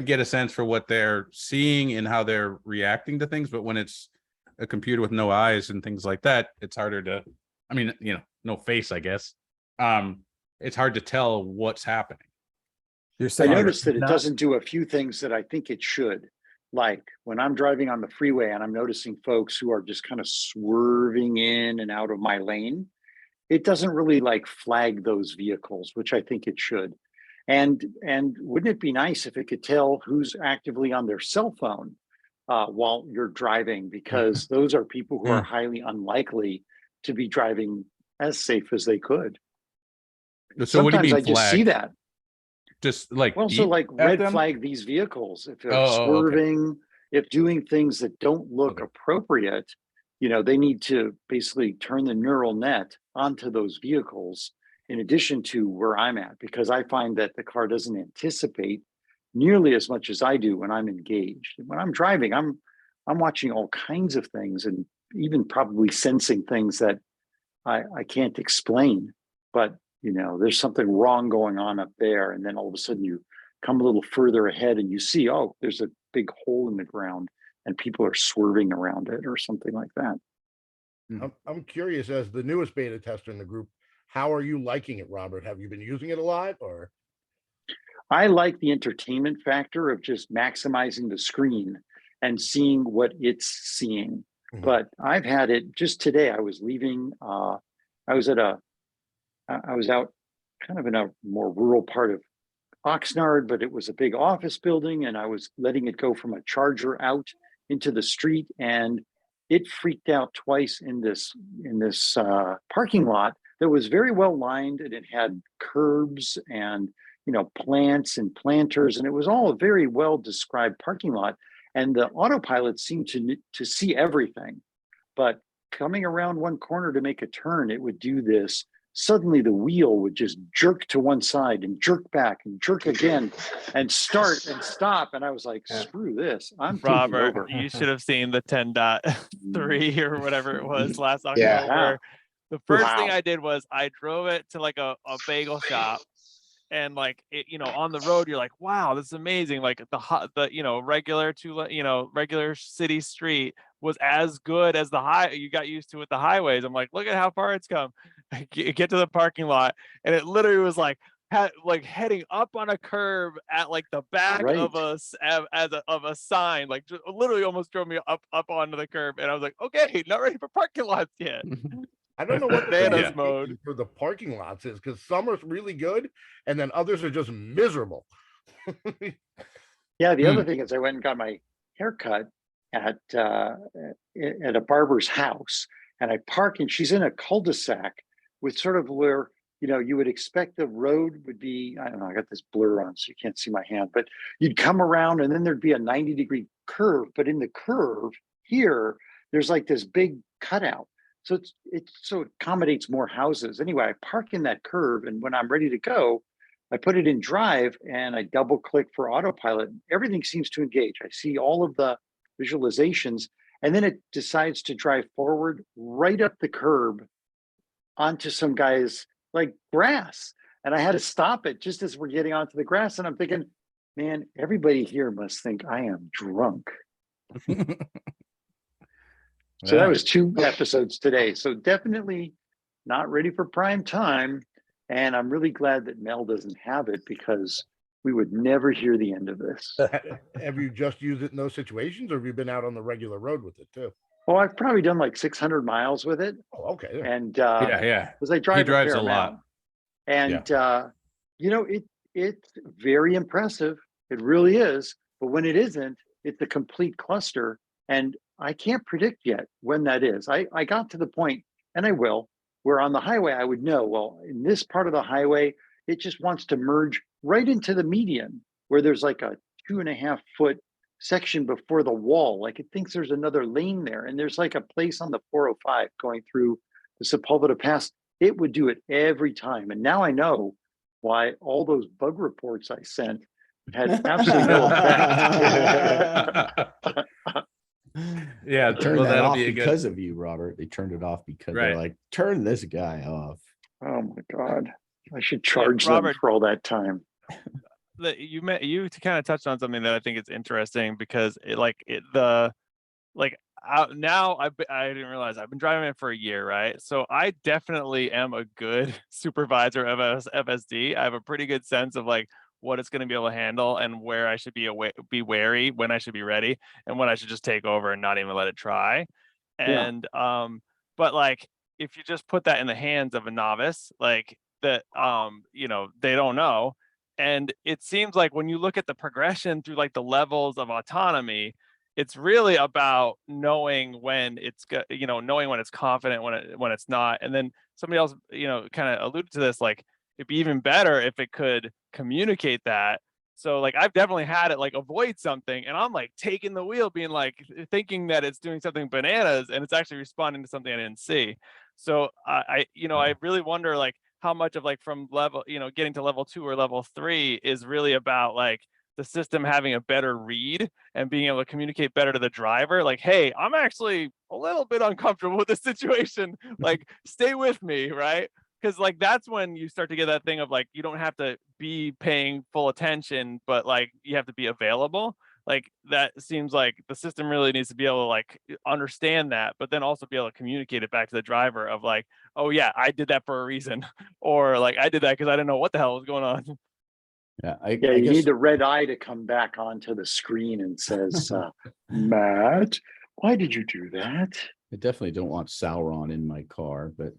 get a sense for what they're seeing and how they're reacting to things. But when it's a computer with no eyes and things like that, it's harder to, no face, I guess. It's hard to tell what's happening. You're I saying noticed that it not- doesn't do a few things that I think it should. Like when I'm driving on the freeway and I'm noticing folks who are just kind of swerving in and out of my lane, it doesn't really like flag those vehicles, which I think it should. And wouldn't it be nice if it could tell who's actively on their cell phone while you're driving? Because those are people who are highly unlikely to be driving as safe as they could. So what do you Sometimes mean I just see flag? that. Just like Well, so beep like at red them? flag these vehicles if they're Oh, okay. swerving, if doing things that don't look Okay. appropriate, they need to basically turn the neural net onto those vehicles in addition to where I'm at, because I find that the car doesn't anticipate nearly as much as I do when I'm engaged. When I'm driving, I'm watching all kinds of things and even probably sensing things that I can't explain, but there's something wrong going on up there. And then all of a sudden you come a little further ahead and you see, oh, there's a big hole in the ground and people are swerving around it or something like that. I'm curious, as the newest beta tester in the group, how are you liking it, Robert? Have you been using it a lot or? I like the entertainment factor of just maximizing the screen and seeing what it's seeing. Mhm. But I've had it just today. I was leaving, I was out kind of in a more rural part of Oxnard, but it was a big office building and I was letting it go from a charger out into the street and it freaked out twice in this parking lot that was very well lined and it had curbs and plants and planters and it was all a very well described parking lot and the autopilot seemed to see everything, but coming around one corner to make a turn, it would do this. Suddenly the wheel would just jerk to one side and jerk back and jerk again and start and stop. And I was like, screw this. I'm taking Robert, over. you should have seen the 10.3 or whatever it was last October. Yeah. The first thing Wow. I did was I drove it to like a bagel shop. And like it, on the road, you're like, wow, this is amazing. Like the regular city street was as good as you got used to with the highways. I'm like, look at how far it's come. Get to the parking lot, and it literally was like like heading up on a curb at like the back of a sign, like literally almost drove me up onto the curb, and I was like, okay, not ready for parking lots yet. I don't know what the Bananas communication mode. for the parking lots is, because some are really good and then others are just miserable. Yeah, the other thing is I went and got my haircut at a barber's house, and I park, and she's in a cul-de-sac with sort of where, you know, you would expect the road would be, I don't know, I got this blur on so you can't see my hand, but you'd come around and then there'd be a 90-degree curve, but in the curve here, there's like this big cutout. So it accommodates more houses. Anyway, I park in that curve, and when I'm ready to go, I put it in drive and I double click for autopilot. Everything seems to engage. I see all of the visualizations, and then it decides to drive forward right up the curb onto some guy's like grass. And I had to stop it just as we're getting onto the grass. And I'm thinking, man, everybody here must think I am drunk. So that was 2 episodes today. So definitely not ready for prime time. And I'm really glad that Mel doesn't have it, because we would never hear the end of this. Have you just used it in those situations, or have you been out on the regular road with it too? Well, I've probably done like 600 miles with it. Oh, okay. Yeah. And Yeah. because I drive He drives fair a lot. amount. And you know, it's very impressive. It really is. But when it isn't, it's a complete cluster. And I can't predict yet when that is. I got to the point, and I will, where on the highway I would know, well, in this part of the highway, it just wants to merge right into the median, where there's like a 2.5 foot section before the wall. Like it thinks there's another lane there. And there's like a place on the 405 going through the Sepulveda Pass. It would do it every time. And now I know why all those bug reports I sent had absolutely no effect. Yeah, Turned well, that that'll off be a good. because of you, Robert. They turned it off because Right. they're like, turn this guy off. Oh my God. I should charge them Robert, for all that time. you kind of touched on something that I think is interesting, because now I didn't realize I've been driving it for a year, right? So I definitely am a good supervisor of FSD. I have a pretty good sense of like what it's going to be able to handle and where I should be wary, when I should be ready, and when I should just take over and not even let it try. And but like if you just put that in the hands of a novice, like that, you know, they don't know. And it seems like when you look at the progression through like the levels of autonomy, it's really about knowing when it's knowing when it's confident, when it's not. And then somebody else, you know, kind of alluded to this, like it'd be even better if it could communicate that. So like I've definitely had it like avoid something, and I'm like taking the wheel, being like thinking that it's doing something bananas, and it's actually responding to something I didn't see. So I really wonder like how much of like from level, you know, getting to level 2 or level 3 is really about like the system having a better read and being able to communicate better to the driver. Like, hey, I'm actually a little bit uncomfortable with this situation. Like, stay with me, right? Because like that's when you start to get that thing of like you don't have to be paying full attention, but like you have to be available. Like that seems like the system really needs to be able to like understand that, but then also be able to communicate it back to the driver of like, oh yeah, I did that for a reason, or like I did that because I didn't know what the hell was going on. Yeah, You guess, need the red eye to come back onto the screen and says, Matt, why did you do that? I definitely don't want Sauron in my car, but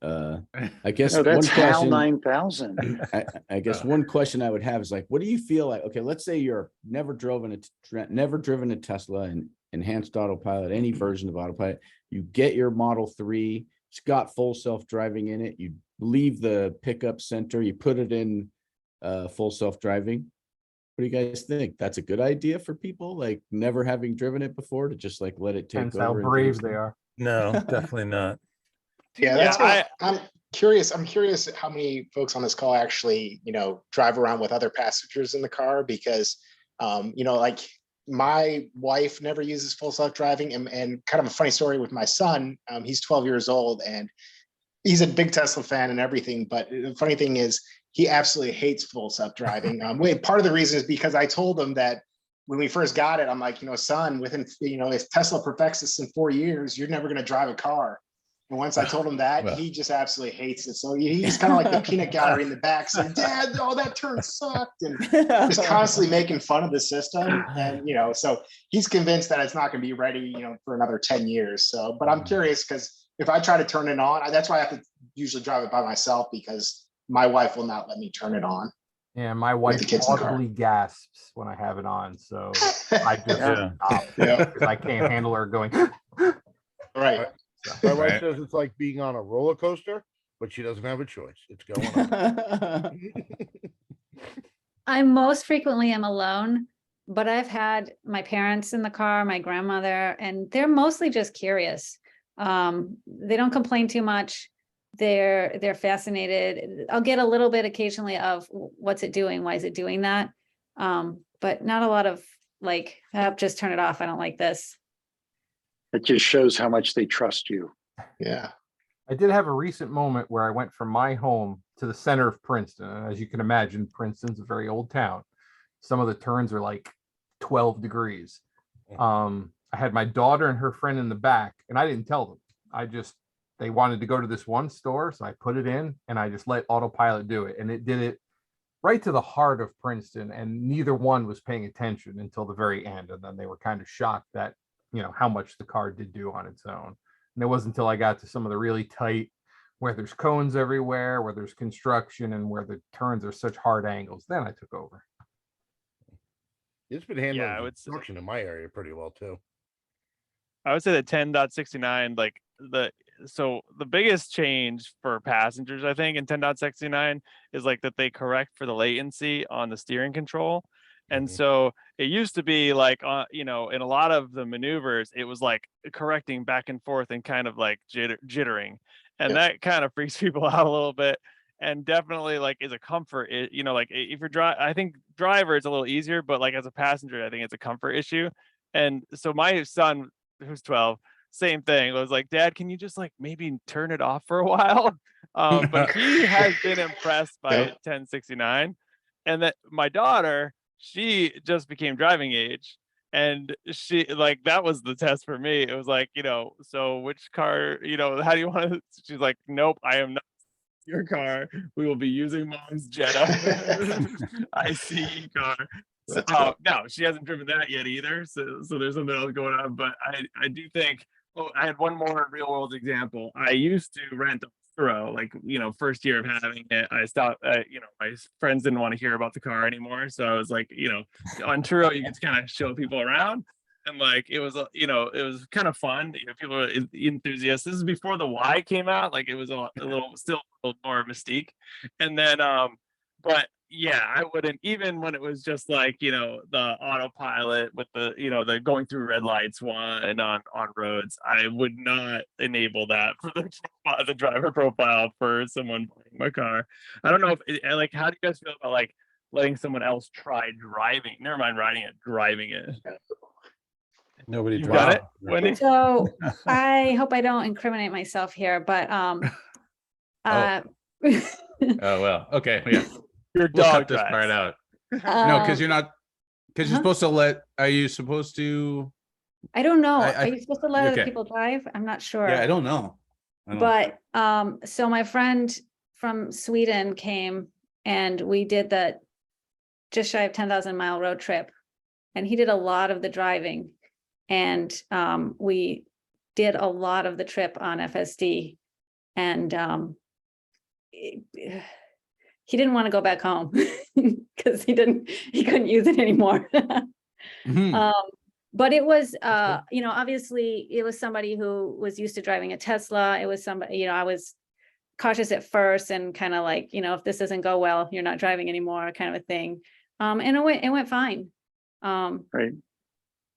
I guess No, that's one HAL question 9000. I guess one question I would have is like, what do you feel like? Okay, let's say you're never driven a Tesla and enhanced autopilot, any version of autopilot. You get your Model 3, it's got full self-driving in it. You leave the pickup center, you put it in full self-driving. What do you guys think? That's a good idea for people like never having driven it before, to just like let it take Depends over? how brave they are. No, definitely not. Yeah, that's what I'm curious. I'm curious how many folks on this call actually, you know, drive around with other passengers in the car, because, you know, like my wife never uses full self-driving, and kind of a funny story with my son. He's 12 years old and he's a big Tesla fan and everything. But the funny thing is he absolutely hates full self-driving. Part of the reason is because I told him that when we first got it, I'm like, you know, son, within, you know, if Tesla perfects this in 4 years, you're never going to drive a car. And once I told him that, Well. he just absolutely hates it. So he's kind of like the peanut gallery in the back saying, Dad, oh, that turn sucked. And just constantly making fun of the system. And, so he's convinced that it's not going to be ready, for another 10 years. So, but I'm curious because if I try to turn it on, that's why I have to usually drive it by myself because my wife will not let me turn it on. And my wife the kids in the car. audibly gasps when I have it on. So I just Yeah. stop Yeah. because I can't handle her going. Right. My wife Right. says it's like being on a roller coaster, but she doesn't have a choice. It's going on. I most frequently am alone, but I've had my parents in the car, my grandmother, and they're mostly just curious. They don't complain too much. They're fascinated. I'll get a little bit occasionally of what's it doing? Why is it doing that? But not a lot of like, just turn it off. I don't like this. It just shows how much they trust you. Yeah. I did have a recent moment where I went from my home to the center of Princeton. And as you can imagine, Princeton's a very old town. Some of the turns are like 12 degrees. I had my daughter and her friend in the back, and I didn't tell them. They wanted to go to this one store, so I put it in and I just let Autopilot do it. And it did it right to the heart of Princeton, and neither one was paying attention until the very end. And then they were kind of shocked that, how much the car did do on its own. And it wasn't until I got to some of the really tight, where there's cones everywhere, where there's construction, and where the turns are such hard angles, then I took over. It's been handling Yeah, I would say- construction in my area pretty well too. I would say that 10.69, like the biggest change for passengers, I think, in 10.69 is like that they correct for the latency on the steering control. And so it used to be like, in a lot of the maneuvers, it was like correcting back and forth and kind of like jittering. And that kind of freaks people out a little bit. And definitely like is a comfort, like if you're I think driver, it's a little easier, but like as a passenger, I think it's a comfort issue. And so my son, who's 12, same thing, was like, Dad, can you just like maybe turn it off for a while? But he has been impressed by 1069. And that my daughter, she just became driving age, and she like that was the test for me. It was like, so which car, how do you want to? She's like, nope, I am not your car. We will be using Mom's Jetta ICE car. No, she hasn't driven that yet either. So there's something else going on. But I do think. Oh, I had one more real world example. I used to rent a Turo, like, first year of having it. I stopped, my friends didn't want to hear about the car anymore. So I was like, on Turo, you get to kind of show people around. And like, it was, it was kind of fun. People are enthusiasts. This is before the Y came out. Like it was a little, still a little more mystique. And then, but yeah, I wouldn't, even when it was just like, the autopilot with the, the going through red lights one on roads, I would not enable that for the driver profile for someone buying my car. I don't know if like, how do you guys feel about like letting someone else try driving? Never mind riding it, driving it. Nobody You drives. got it, Wendy? So I hope I don't incriminate myself here, but Oh, well, okay, yeah. Your We'll dog cut this part drives. out. No, because you're not, because you're Uh-huh. supposed to are you supposed to? I don't know. I- Are you supposed to let other okay. people drive? I'm not sure. Yeah, I don't know. I don't- But so my friend from Sweden came and we did the just shy of 10,000 mile road trip, and he did a lot of the driving, and we did a lot of the trip on FSD, and he didn't want to go back home because he couldn't use it anymore. Mhm. But it was, obviously it was somebody who was used to driving a Tesla. It was somebody, I was cautious at first and kind of like, if this doesn't go well, you're not driving anymore, kind of a thing. And it went fine. Right.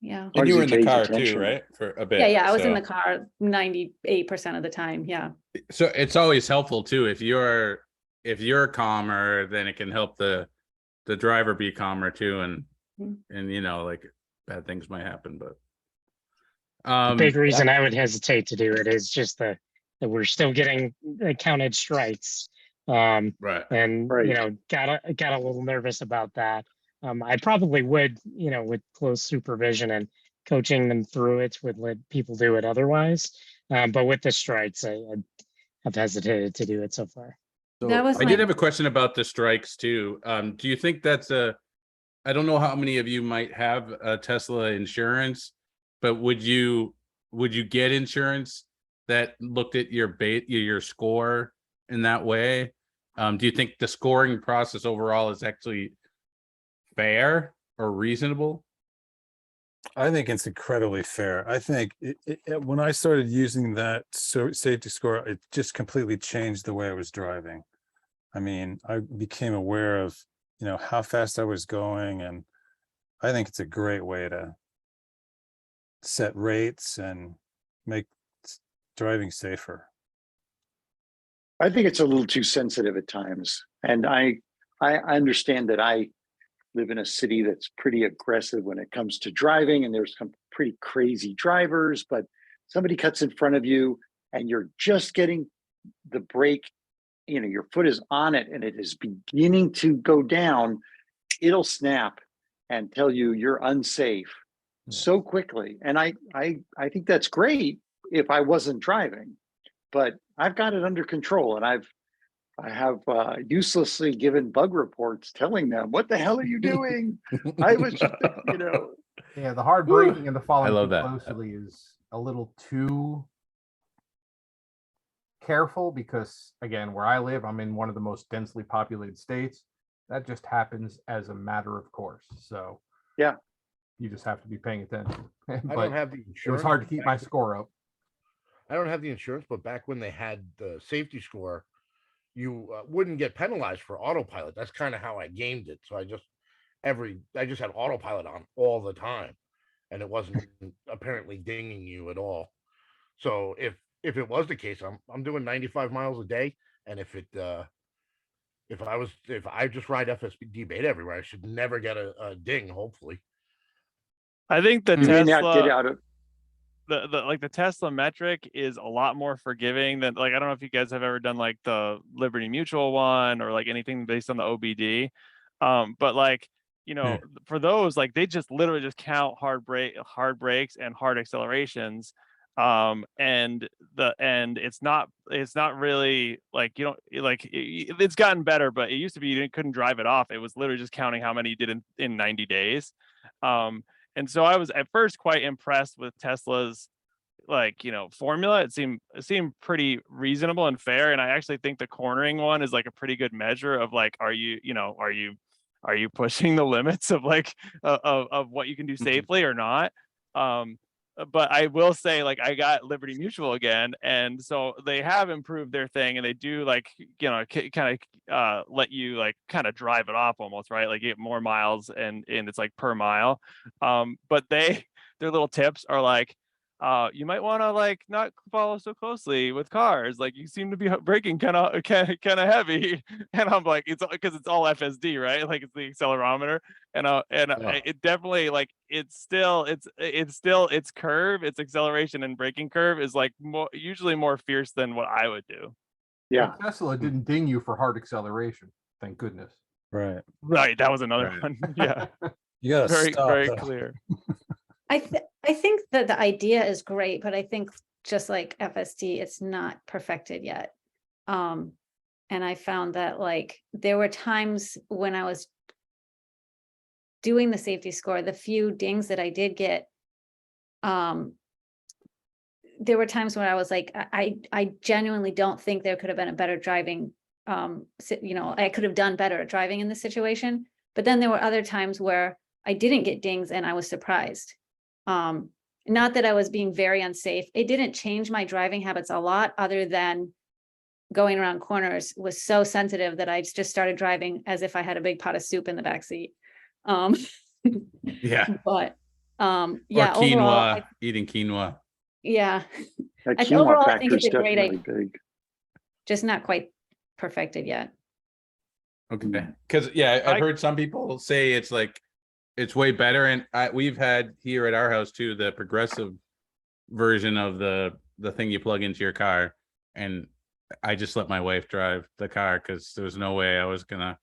Yeah. And you were in the Gauge car attention. too, right? For a bit. Yeah. I was in so- the car 98% of the time. Yeah. So it's always helpful too, if you're calmer, then it can help the driver be calmer too, and like bad things might happen, but The big reason I would hesitate to do it is just that we're still getting counted strikes. right. And Right. got a little nervous about that. I probably would, with close supervision and coaching them through it, would let people do it otherwise. But with the strikes, I've hesitated to do it so far. That was I did my- have a question about the strikes too. Do you think that's I don't know how many of you might have a Tesla insurance, but would you get insurance that looked at your score in that way? Do you think the scoring process overall is actually fair or reasonable? I think it's incredibly fair. I think when I started using that safety score, it just completely changed the way I was driving. I mean, I became aware of, how fast I was going, and I think it's a great way to set rates and make driving safer. I think it's a little too sensitive at times. And I understand that I live in a city that's pretty aggressive when it comes to driving, and there's some pretty crazy drivers, but somebody cuts in front of you and you're just getting the brake, your foot is on it and it is beginning to go down, it'll snap and tell you you're unsafe so quickly. And I think that's great if I wasn't driving, but I've got it under control, and I have uselessly given bug reports telling them, what the hell are you doing? I was just, Yeah, the hard braking and the following love too that. closely is a little too careful, because again, where I live, I'm in one of the most densely populated states. That just happens as a matter of course. So Yeah. You just have to be paying attention. I But don't have the it was insurance. hard to keep my score up. I don't have the insurance, but back when they had the safety score, you wouldn't get penalized for autopilot. That's kind of how I gamed it. So I just had autopilot on all the time, and it wasn't apparently dinging you at all. So if it was the case, I'm doing 95 miles a day, and if I just ride FSD beta everywhere, I should never get a ding. Hopefully, I think the you may not get Tesla, out of. the Tesla metric is a lot more forgiving than, like, I don't know if you guys have ever done like the Liberty Mutual one or like anything based on the OBD. But like, for those, like, they just literally just count hard brakes and hard accelerations. And it's not really like, you don't like, it's gotten better, but it used to be you couldn't drive it off. It was literally just counting how many you did in 90 days. And so I was at first quite impressed with Tesla's formula. It seemed pretty reasonable and fair. And I actually think the cornering one is like a pretty good measure of like, are you pushing the limits of like of what you can do safely or not? But I will say, like, I got Liberty Mutual again, and so they have improved their thing, and they do like, kind of let you like kind of drive it off almost, right? Like, you get more miles, and it's like per mile. But their little tips are like, you might want to like not follow so closely with cars. Like, you seem to be braking kind of heavy, and I'm like, it's because it's all FSD, right? Like, it's the accelerometer, and it definitely, like, it's still its curve, its acceleration and braking curve is like usually more fierce than what I would do. Yeah. Well, Tesla didn't ding you for hard acceleration. Thank goodness. Right. Right, that was another Right. one. Yeah, You gotta very stop. very though. clear. I think that the idea is great, but I think just like FSD, it's not perfected yet. And I found that like there were times when I was doing the safety score, the few dings that I did get, there were times when I was like, I genuinely don't think there could have been a better driving, I could have done better at driving in this situation. But then there were other times where I didn't get dings and I was surprised. Not that I was being very unsafe. It didn't change my driving habits a lot, other than going around corners was so sensitive that I just started driving as if I had a big pot of soup in the backseat. Yeah. But Or yeah, quinoa, overall, eating quinoa. yeah, That overall, quinoa I think factor it's is a great definitely idea, big. just not quite perfected yet. Okay. Because I've heard some people say it's like it's way better, and we've had here at our house too the progressive version of the thing you plug into your car, and I just let my wife drive the car because there was no way I was gonna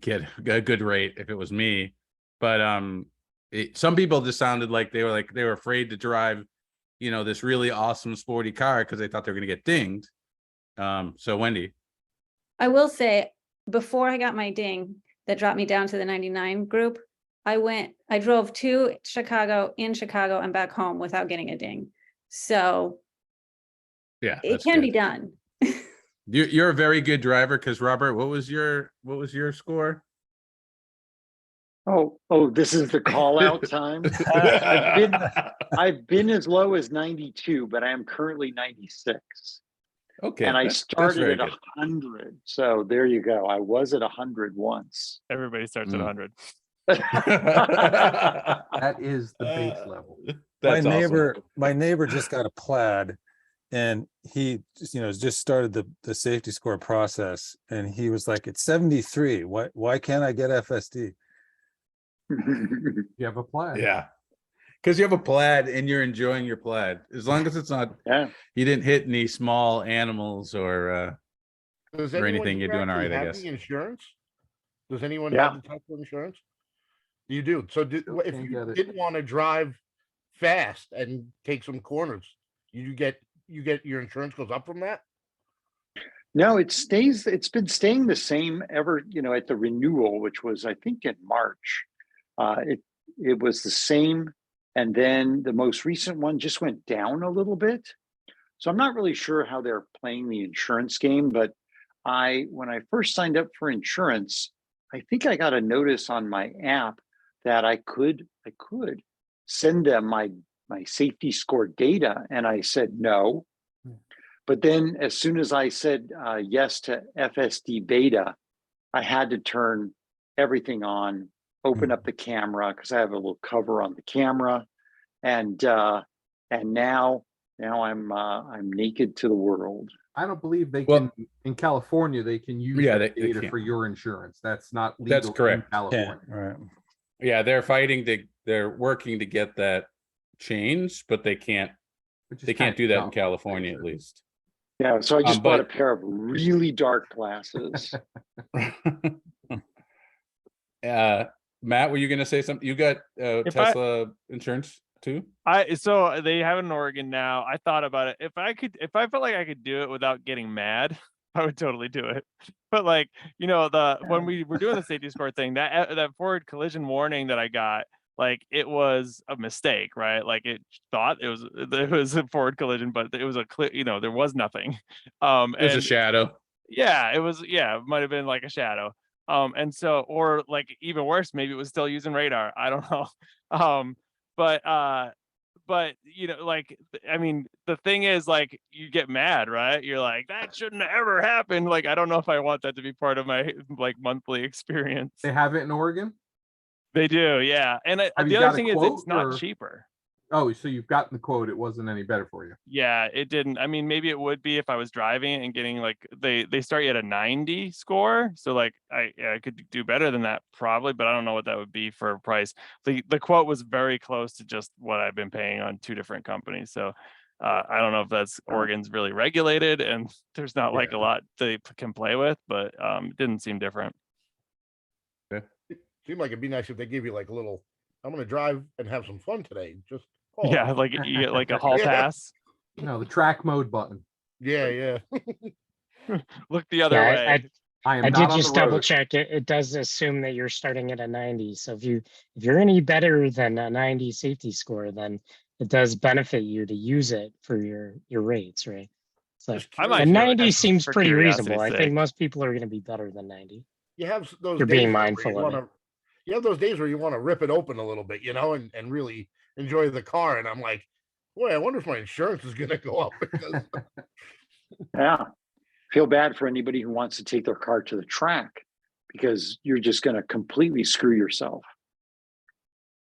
get a good rate if it was me. But some people just sounded like they were afraid to drive this really awesome sporty car because they thought they were going to get dinged. So Wendy. I will say, before I got my ding that dropped me down to the 99 group, I drove to Chicago, in Chicago and back home without getting a ding. So Yeah, it that's can good. be done. You're a very good driver because Robert, what was your score? Oh, this is the call out time. I've been as low as 92, but I am currently 96. Okay. And I that's started very at good. 100. So there you go. I was at 100 once. Everybody starts at 100. That is the base level. That's awesome. My neighbor just got a plaid, and he just started the safety score process, and he was like, it's 73. Why can't I get FSD? You have a plaid. Yeah. Because you have a plaid and you're enjoying your plaid. As long as it's not, Yeah. you didn't hit any small animals or anything, you're doing all right, I have guess. the insurance? Does anyone Yeah. have the Tesla insurance? You do. So Still if can't you get it. didn't want to drive fast and take some corners, you get your insurance goes up from that? No, it's been staying the same ever, at the renewal, which was, I think, in March. It was the same. And then the most recent one just went down a little bit. So I'm not really sure how they're playing the insurance game, but when I first signed up for insurance, I think I got a notice on my app that I could send them my safety score data. And I said no. But then as soon as I said yes to FSD beta, I had to turn everything on, open up the camera because I have a little cover on the camera, and now I'm naked to the world. I don't believe they Well- can, in California, they can use Yeah, that they data can't. for your insurance. That's not legal. That's correct. In California. Right. Yeah, they're working to get that changed, but they can't Which is do that in kind of California at crazy. least. Yeah, so I just bought a but- pair of really dark glasses. Matt, were you gonna say something? You got Tesla insurance too? So they have it in Oregon now. I thought about it. If I felt like I could do it without getting mad, I would totally do it. But when we were doing the safety score thing, that forward collision warning that I got, like it was a mistake, right? Like it thought it was a forward collision, but it was a clear, there was nothing. It was a shadow. Yeah, it might have been like a shadow. And so, or like even worse, maybe it was still using radar. I don't know. But the thing is, like, you get mad, right? You're like, that shouldn't have ever happen. Like, I don't know if I want that to be part of my like monthly experience. They have it in Oregon? They do, yeah. And Have the you other got a thing is, quote, it's not or- cheaper. Oh, so you've gotten the quote. It wasn't any better for you. Yeah, it didn't. I mean, maybe it would be if I was driving and getting like they start you at a 90 score. So like I could do better than that probably, but I don't know what that would be for a price. The quote was very close to just what I've been paying on two different companies. So I don't know if that's Oregon's really regulated and there's not like a lot they can play with, but it didn't seem different. Seemed like it'd be nice if they give you like a little, I'm gonna drive and have some fun today. Just Yeah, like you get like a hall Yeah. pass. No, the track mode button. yeah. Look the other Yeah, way. I am I not did on just the road. double check it. It does assume that you're starting at a 90. So if you're any better than a 90 safety score, then it does benefit you to use it for your rates, right? So Just I might and do it 90 just seems for pretty reasonable. I curiosity's think sake. most people are going to be better than 90. You have those You're days being though, where mindful you of it. wanna, you have those days where you want to rip it open a little bit, and really enjoy the car. And I'm like, boy, I wonder if my insurance is gonna go up because Yeah. Feel bad for anybody who wants to take their car to the track because you're just going to completely screw yourself.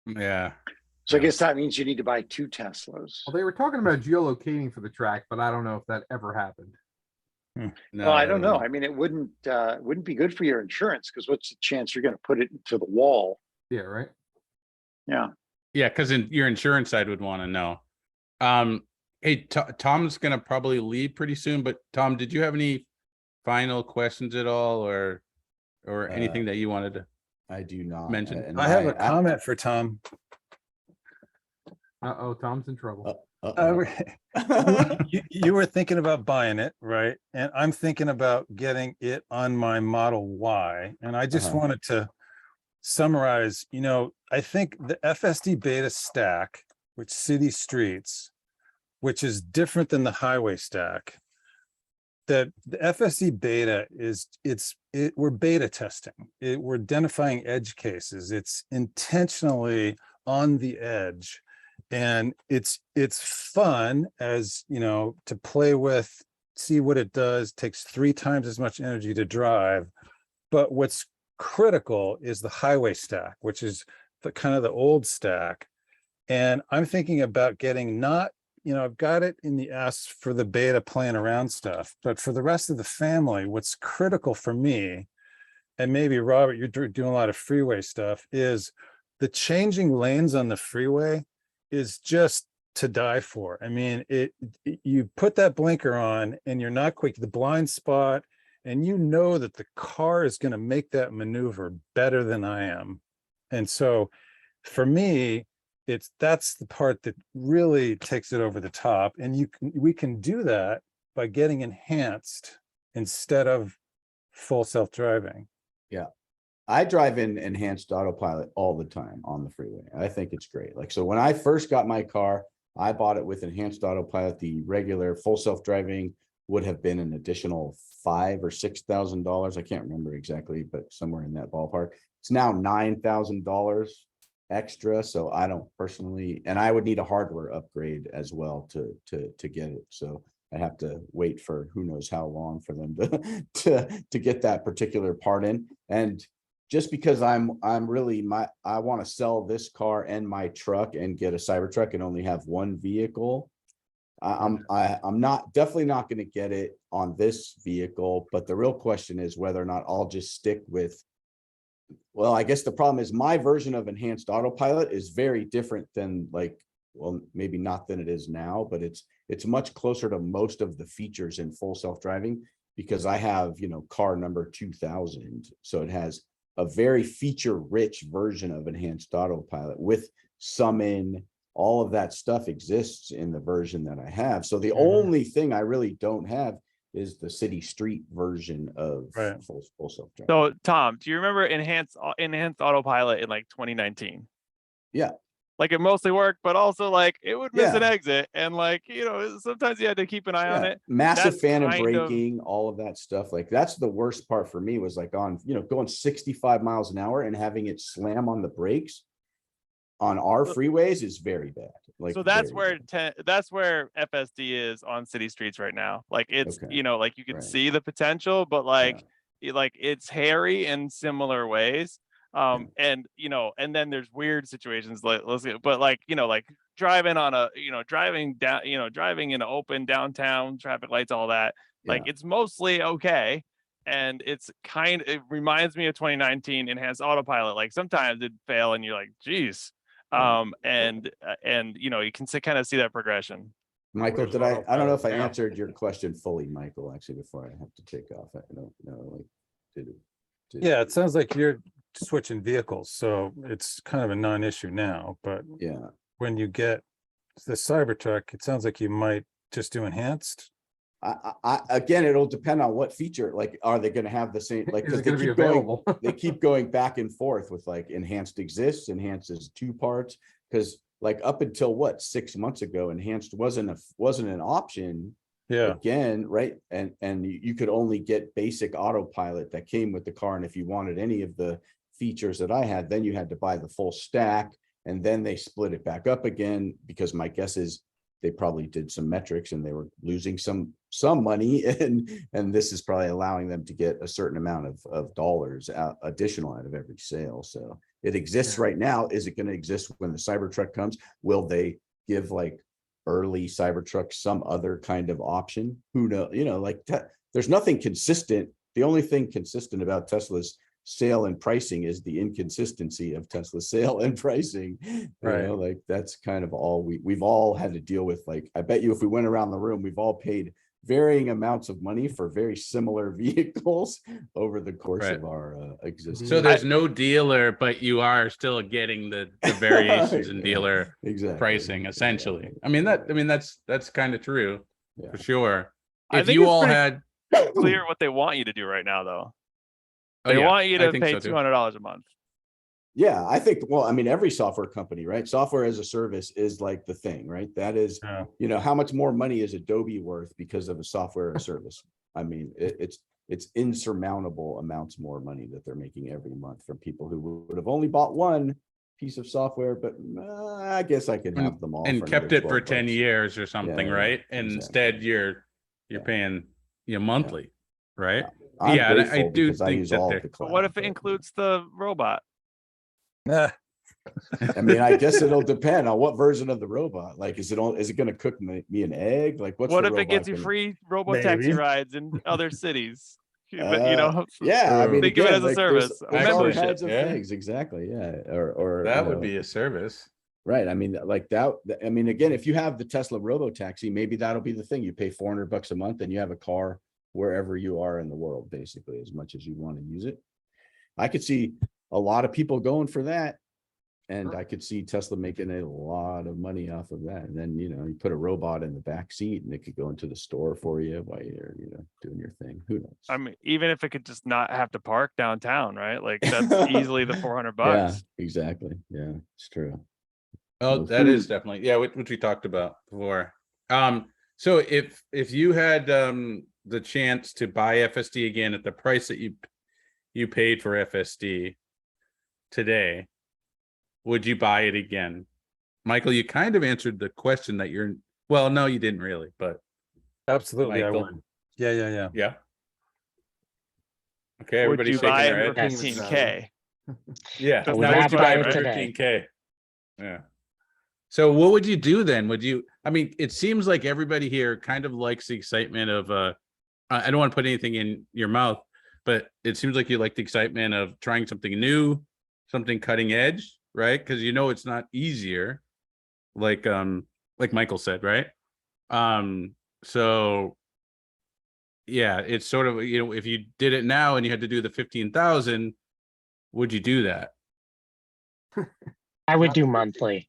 Yeah. So I guess that means you need to buy 2 Teslas. Well, they were talking about geolocating for the track, but I don't know if that ever happened. No, Well, I don't know. I mean, it wouldn't be good for your insurance because what's the chance you're going to put it into the wall? Yeah, right. Yeah. Yeah, because your insurance side would want to know. Hey, Tom's gonna probably leave pretty soon, but Tom, did you have any final questions at all, or anything that you wanted to I do not mention? and I have a comment for Tom. Uh-oh, Tom's in trouble. Uh-oh. You were thinking about buying it, right? And I'm thinking about getting it on my Model Y. And I just Uh-huh. wanted to summarize, I think the FSD beta stack, which city streets, which is different than the highway stack, that the FSD beta we're beta testing. We're identifying edge cases. It's intentionally on the edge. And it's fun as to play with, see what it does. Takes 3 times as much energy to drive. But what's critical is the highway stack, which is the kind of the old stack. And I'm thinking about getting not, I've got it in the S for the beta playing around stuff, but for the rest of the family, what's critical for me, and maybe Robert, you're doing a lot of freeway stuff, is the changing lanes on the freeway is just to die for. I mean, you put that blinker on and you're not quick, the blind spot, and that the car is going to make that maneuver better than I am. And so for me, that's the part that really takes it over the top. And we can do that by getting enhanced instead of full self-driving. Yeah. I drive in enhanced autopilot all the time on the freeway. I think it's great. Like, so when I first got my car, I bought it with enhanced autopilot. The regular full self-driving would have been an additional $5,000 or $6,000. I can't remember exactly, but somewhere in that ballpark. It's now $9,000 extra. So I don't personally, and I would need a hardware upgrade as well to get it. So I have to wait for who knows how long for them to get that particular part in. And just because I'm really I want to sell this car and my truck and get a Cybertruck and only have one vehicle. I'm definitely not going to get it on this vehicle, but the real question is whether or not I'll just stick with. Well, I guess the problem is my version of enhanced autopilot is very different than maybe not than it is now, but it's much closer to most of the features in full self-driving because I have, car number 2000. So it has a very feature-rich version of enhanced autopilot with summon. All of that stuff exists in the version that I have. So the only thing I really don't have is the city street version of full self-driving. So Tom, do you remember enhanced autopilot in 2019? Yeah. Like it mostly worked, but also it would miss an exit. And sometimes you had to keep an eye on it. Massive phantom braking, all of that stuff. Like that's the worst part for me was on, going 65 miles an hour and having it slam on the brakes on our freeways is very bad. So that's where FSD is on city streets right now. It's, you can see the potential, but it's hairy in similar ways. And then there's weird situations driving on driving in an open downtown, traffic lights, all that. It's mostly okay. And it reminds me of 2019 enhanced autopilot. Sometimes it'd fail and you're like, geez. And you can kind of see that progression. Michael, I don't know if I answered your question fully, Michael, actually, before I have to take off. I don't know. Yeah, it sounds like you're switching vehicles, so it's kind of a non-issue now, but when you get the Cybertruck, it sounds like you might just do enhanced. Again, it'll depend on what feature. Are they going to have the same? Is it going to be available? They keep going back and forth with enhanced exists, enhanced is 2 parts. Because up until 6 months ago, enhanced wasn't an option. Yeah. Again, right, and you could only get basic autopilot that came with the car, and if you wanted any of the features that I had, then you had to buy the full stack, and then they split it back up again because my guess is they probably did some metrics and they were losing some money, and this is probably allowing them to get a certain amount of dollars additional out of every sale. So it exists right now. Is it going to exist when the Cybertruck comes? Will they give early Cybertruck some other kind of option? Who knows? There's nothing consistent. The only thing consistent about Tesla's sale and pricing is the inconsistency of Tesla's sale and pricing. That's kind of all we've all had to deal with. I bet you if we went around the room, we've all paid varying amounts of money for very similar vehicles over the course Right. of our existence. So there's no dealer, but you are still getting the variations in Yeah, dealer exactly. pricing, essentially. Exactly. I mean, that's kind of true Yeah. for sure. I If think you it's all pretty had, clear what they want you to do right now, though. oh They yeah, want you I to think pay so too. $200 a month. Yeah, I think, well, I mean, every software company, right? Software as a service is like the thing, right? That is, Yeah. you know, how much more money is Adobe worth because of a software as a service? I mean, it's insurmountable amounts more money that they're making every month from people who would have only bought one piece of software, but I guess I can have them all And for kept another it for 12 10 bucks. years or something, Yeah, right? And exactly. instead you're Yeah. paying monthly, right? I'm Yeah, and I grateful do because I think use that all they're- of the But cloud. what if it but- includes the robot? Nah, I mean, I guess it'll depend on what version of the robot. Like, is it going to cook me an egg? Like, what's What the if it robot gets you gonna- free robo taxi Maybe. rides in other cities? But, Yeah, I mean, think of it again, as a like, service, there's all Actually, kinds of yeah. things. Exactly. Yeah. Or that you would know, be a service. right. I mean, like that. I mean, again, if you have the Tesla robo taxi, maybe that'll be the thing. You pay $400 a month and you have a car wherever you are in the world, basically, as much as you want to use it. I could see a lot of people going for that. And I could see Tesla making a lot of money off of that. And then, you know, you put a robot in the back seat and it could go into the store for you while you're, you know, doing your thing. Who knows? I mean, even if it could just not have to park downtown, right? Like that's easily the $400. Yeah, exactly. Yeah, it's true. Oh, Well, that who- is definitely, yeah, which we talked about before. So if you had the chance to buy FSD again at the price that you paid for FSD today, would you buy it again? Michael, you kind of answered the question that well, no, you didn't really, but absolutely, I Michael. would. Yeah. yeah. Okay, Would everybody's you shaking buy their it for head. Yes. 15K? Yeah. Does would that Would not you buy buy it it for today. 15K? Yeah. So what would you do then? Would you, I mean, it seems like everybody here kind of likes the excitement of I don't want to put anything in your mouth, but it seems like you like the excitement of trying something new, something cutting edge, right? Because you know it's not easier, like Michael said, right? So yeah, it's sort of, you know, if you did it now and you had to do the 15,000, would you do that? I would do monthly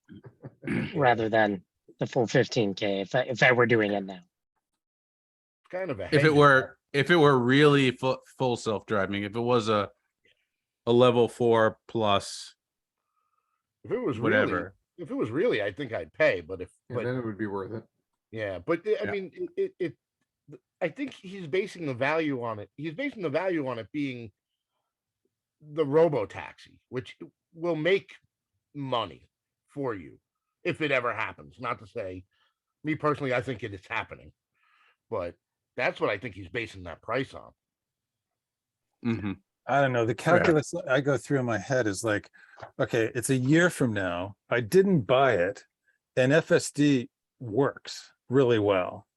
rather than the full 15K if I were doing it now. Kind of a If it hedge, were really full self-driving, if it was a level 4 plus if it was whatever. really, I think I'd pay. But And then it would be worth it. yeah, but I Yeah. mean, I think he's basing the value on it. He's basing the value on it being the robo taxi, which will make money for you if it ever happens. Not to say, me personally, I think it is happening, but that's what I think he's basing that price on. Mhm. I don't know. The calculus I go through in my head is like, okay, it's a year from now. I didn't buy it, and FSD works really well.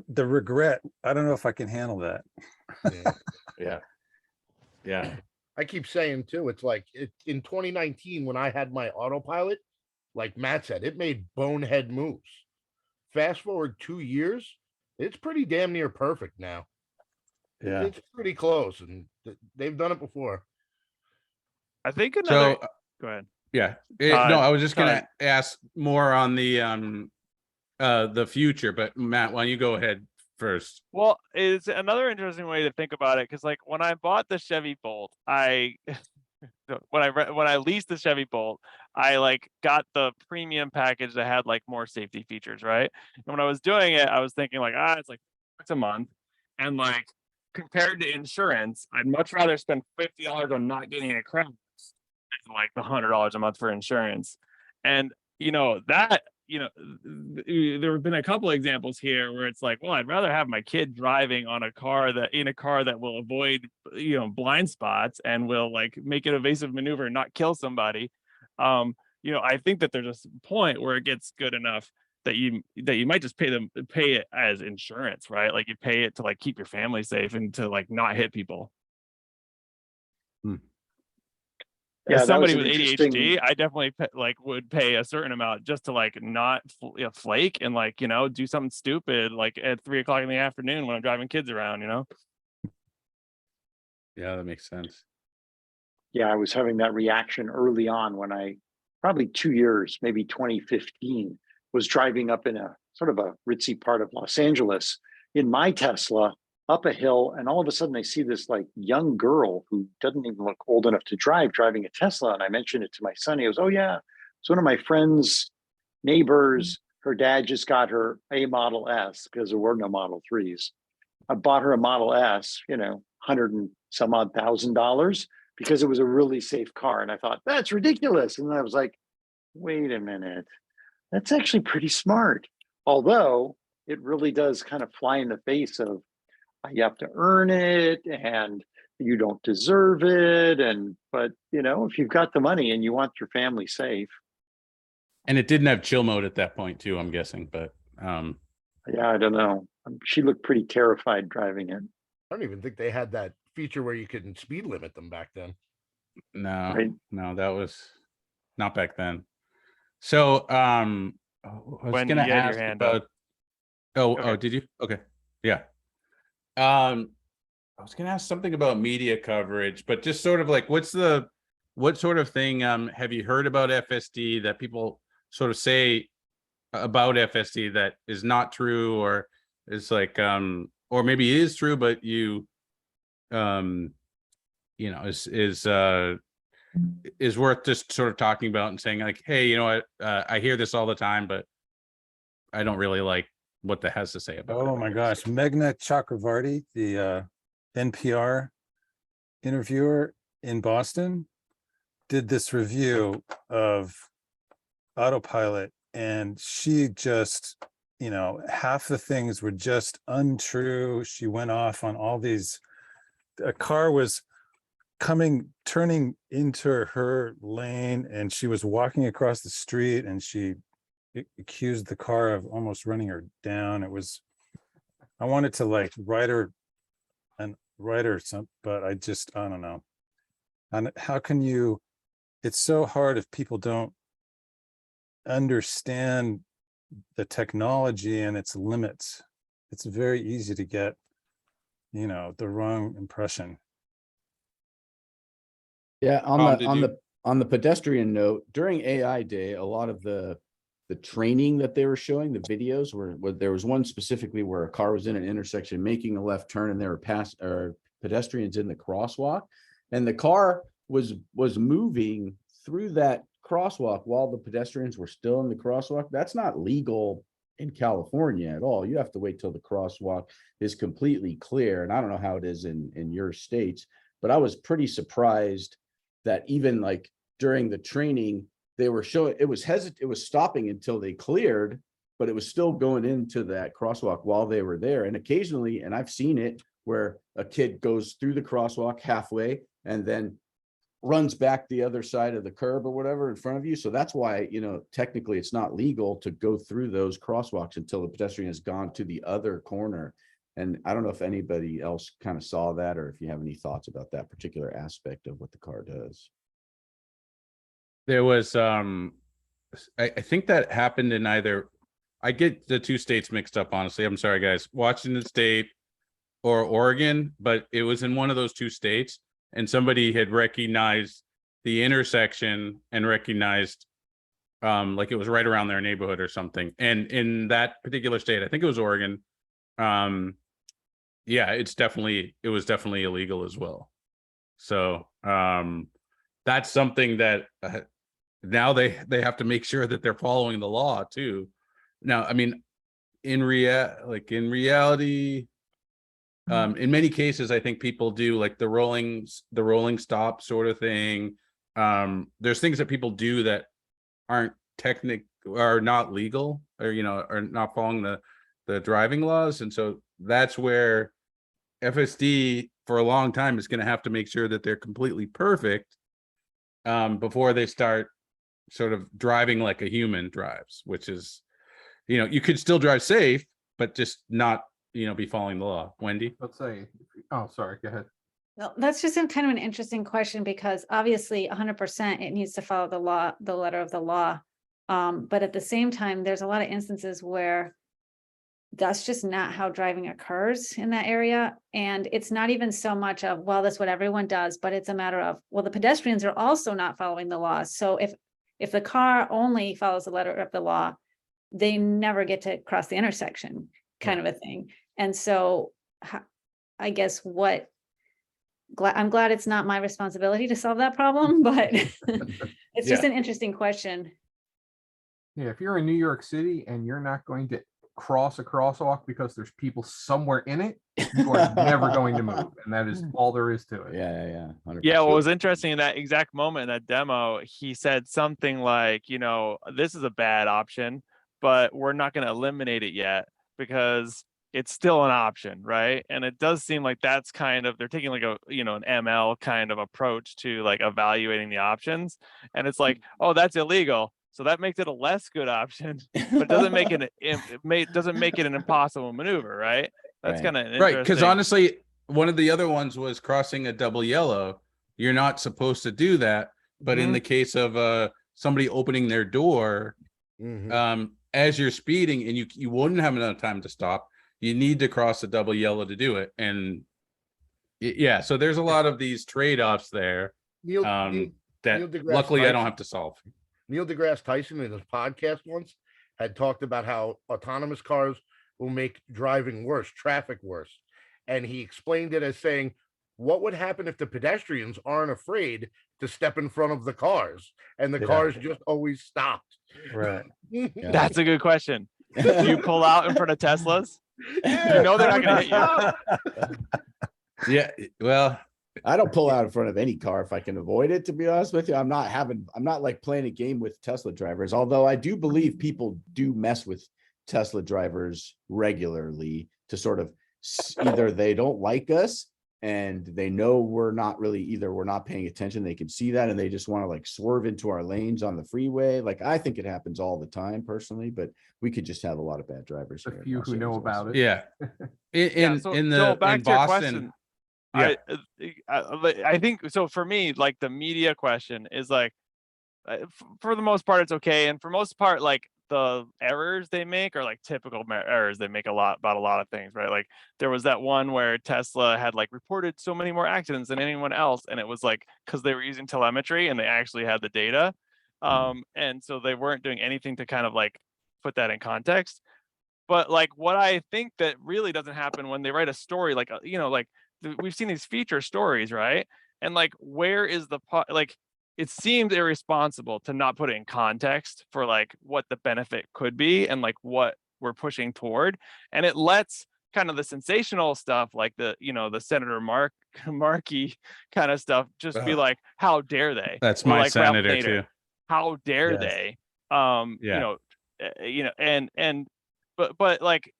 The regret, I don't know if I can handle that. Yeah. Yeah. Yeah. I keep saying too, it's like in 2019 when I had my autopilot, like Matt said, it made bonehead moves. Fast forward 2 years, it's pretty damn near perfect now. Yeah. It's pretty close, and they've done it before. I think another. So Go ahead. yeah. Uh, No, I was just Todd. gonna ask more on the future, but Matt, why don't you go ahead first? Well, it's another interesting way to think about it because, like, when I bought the Chevy Bolt, when I leased the Chevy Bolt, I like got the premium package that had like more safety features, right? And when I was doing it, I was thinking like, it's like $50 a month, and like compared to insurance, I'd much rather spend $50 on not getting a crash than like the $100 a month for insurance. And that. There have been a couple examples here where it's like, well, I'd rather have my kid driving in a car that will avoid, blind spots and will like make an evasive maneuver and not kill somebody. I think that there's a point where it gets good enough that you might just pay it as insurance, right? Like you pay it to like keep your family safe and to like not hit people. Yeah, as that was somebody an with interesting. ADHD, I definitely would pay a certain amount just to like not flake and like, do something stupid like at 3 o'clock in the afternoon when I'm driving kids around, Yeah, that makes sense. Yeah, I was having that reaction early on when I, probably 2 years, maybe 2015, was driving up in a sort of a ritzy part of Los Angeles in my Tesla up a hill, and all of a sudden I see this like young girl who doesn't even look old enough to drive, driving a Tesla. And I mentioned it to my son. He goes, "Oh yeah, it's one of my friends' neighbors. Her dad just got her a Model S because there were no Model 3s. I bought her a Model S, 100 and some odd $1,000 because it was a really safe car." And I thought, that's ridiculous. And then I was like, wait a minute, that's actually pretty smart. Although it really does kind of fly in the face of you have to earn it and you don't deserve it. But if you've got the money and you want your family safe. And it didn't have chill mode at that point too, I'm guessing, but Yeah, I don't know. She looked pretty terrified driving it. I don't even think they had that feature where you could speed limit them back then. no, Right. no, that was not back then. So I was Wendy, gonna you had your ask hand about up. oh, Okay. did you? Okay. Yeah. I was gonna ask something about media coverage, but just sort of like what sort of thing have you heard about FSD that people sort of say about FSD that is not true, or is like or maybe it is true, but is worth just sort of talking about and saying like, hey, you know what, I hear this all the time, but I don't really like what that has to say about it. Oh my gosh, Meghna Chakravarti, the NPR interviewer in Boston, did this review of Autopilot, and she just, half the things were just untrue. She went off on all these. A car was turning into her lane, and she was walking across the street, and she accused the car of almost running her down. I wanted to like write her something, but I don't know. And how can you, it's so hard if people don't understand the technology and its limits. It's very easy to get, the wrong impression. Yeah, Tom, on the pedestrian note, during AI Day, a lot of the training that they were showing, the videos were there was one specifically where a car was in an intersection making a left turn, and there were pedestrians in the crosswalk, and the car was moving through that crosswalk while the pedestrians were still in the crosswalk. That's not legal in California at all. You have to wait till the crosswalk is completely clear. And I don't know how it is in your states, but I was pretty surprised that even like during the training, they were showing it was stopping until they cleared, but it was still going into that crosswalk while they were there. And occasionally, and I've seen it where a kid goes through the crosswalk halfway and then runs back the other side of the curb or whatever in front of you. So that's why, technically it's not legal to go through those crosswalks until the pedestrian has gone to the other corner. And I don't know if anybody else kind of saw that, or if you have any thoughts about that particular aspect of what the car does. there was I think that happened in either, I get the two states mixed up, honestly, I'm sorry guys, Washington State or Oregon, but it was in one of those two states, and somebody had recognized the intersection and recognized like it was right around their neighborhood or something. And in that particular state, I think it was Oregon, yeah, it was definitely illegal as well. So that's something that now they have to make sure that they're following the law too. Now, I mean, in reality, in many cases, I think people do like the rolling stop sort of thing. There's things that people do that aren't are not legal, or are not following the driving laws. And so that's where FSD for a long time is going to have to make sure that they're completely perfect before they start sort of driving like a human drives, which is, you could still drive safe, but just not, be following the law. Wendy? Let's say, oh, sorry, go ahead. Well, that's just kind of an interesting question because obviously 100% it needs to follow the law, the letter of the law. But at the same time, there's a lot of instances where that's just not how driving occurs in that area. And it's not even so much of, well, that's what everyone does, but it's a matter of, well, the pedestrians are also not following the laws. So if the car only follows the letter of the law, they never get to cross the intersection, kind of a thing. And so I guess I'm glad it's not my responsibility to solve that problem, but it's just an interesting question. Yeah, if you're in New York City and you're not going to cross a crosswalk because there's people somewhere in it, you are never going to move. And that is all there is to it. Yeah. 100%. Yeah, what was interesting in that exact moment in that demo, he said something like, this is a bad option, but we're not going to eliminate it yet because it's still an option, right? And it does seem like that's kind of, they're taking like an ML kind of approach to like evaluating the options. And it's like, oh, that's illegal. So that makes it a less good option, but it doesn't make it an impossible maneuver, right? That's kind of right. Because honestly, one of the other ones was crossing a double yellow. You're not supposed to do that. But in the case of somebody opening their door, as you're speeding and you wouldn't have enough time to stop, you need to cross a double yellow to do it. And yeah, so there's a lot of these trade-offs there that luckily I don't have to solve. Neil deGrasse Tyson in his podcast once had talked about how autonomous cars will make driving worse, traffic worse. And he explained it as saying, what would happen if the pedestrians aren't afraid to step in front of the cars and the cars just always stopped? Right. That's a good question. Do you pull out in front of Teslas? Yeah, They're not going to hit you. Yeah, well, I don't pull out in front of any car if I can avoid it, to be honest with you. I'm not like playing a game with Tesla drivers, although I do believe people do mess with Tesla drivers regularly to sort of either they don't like us and they know we're not paying attention. They can see that and they just want to like swerve into our lanes on the freeway. Like I think it happens all the time personally, but we could just have a lot of bad drivers. A few who know about it. Yeah. In back to your Boston. question, Yeah. I think so. For me, like the media question is like, for the most part, it's okay, and for most part, like the errors they make are like typical errors they make about a lot of things, right? Like there was that one where Tesla had like reported so many more accidents than anyone else, and it was like because they were using telemetry and they actually had the data, and so they weren't doing anything to kind of like put that in context. But like what I think that really doesn't happen when they write a story, like like we've seen these feature stories, right? And like where is the like it seems irresponsible to not put it in context for like what the benefit could be and like what we're pushing toward, and it lets kind of the sensational stuff like the the Senator Markey kind of stuff just be like, how dare they? That's or my like senator too. How dare they? And but like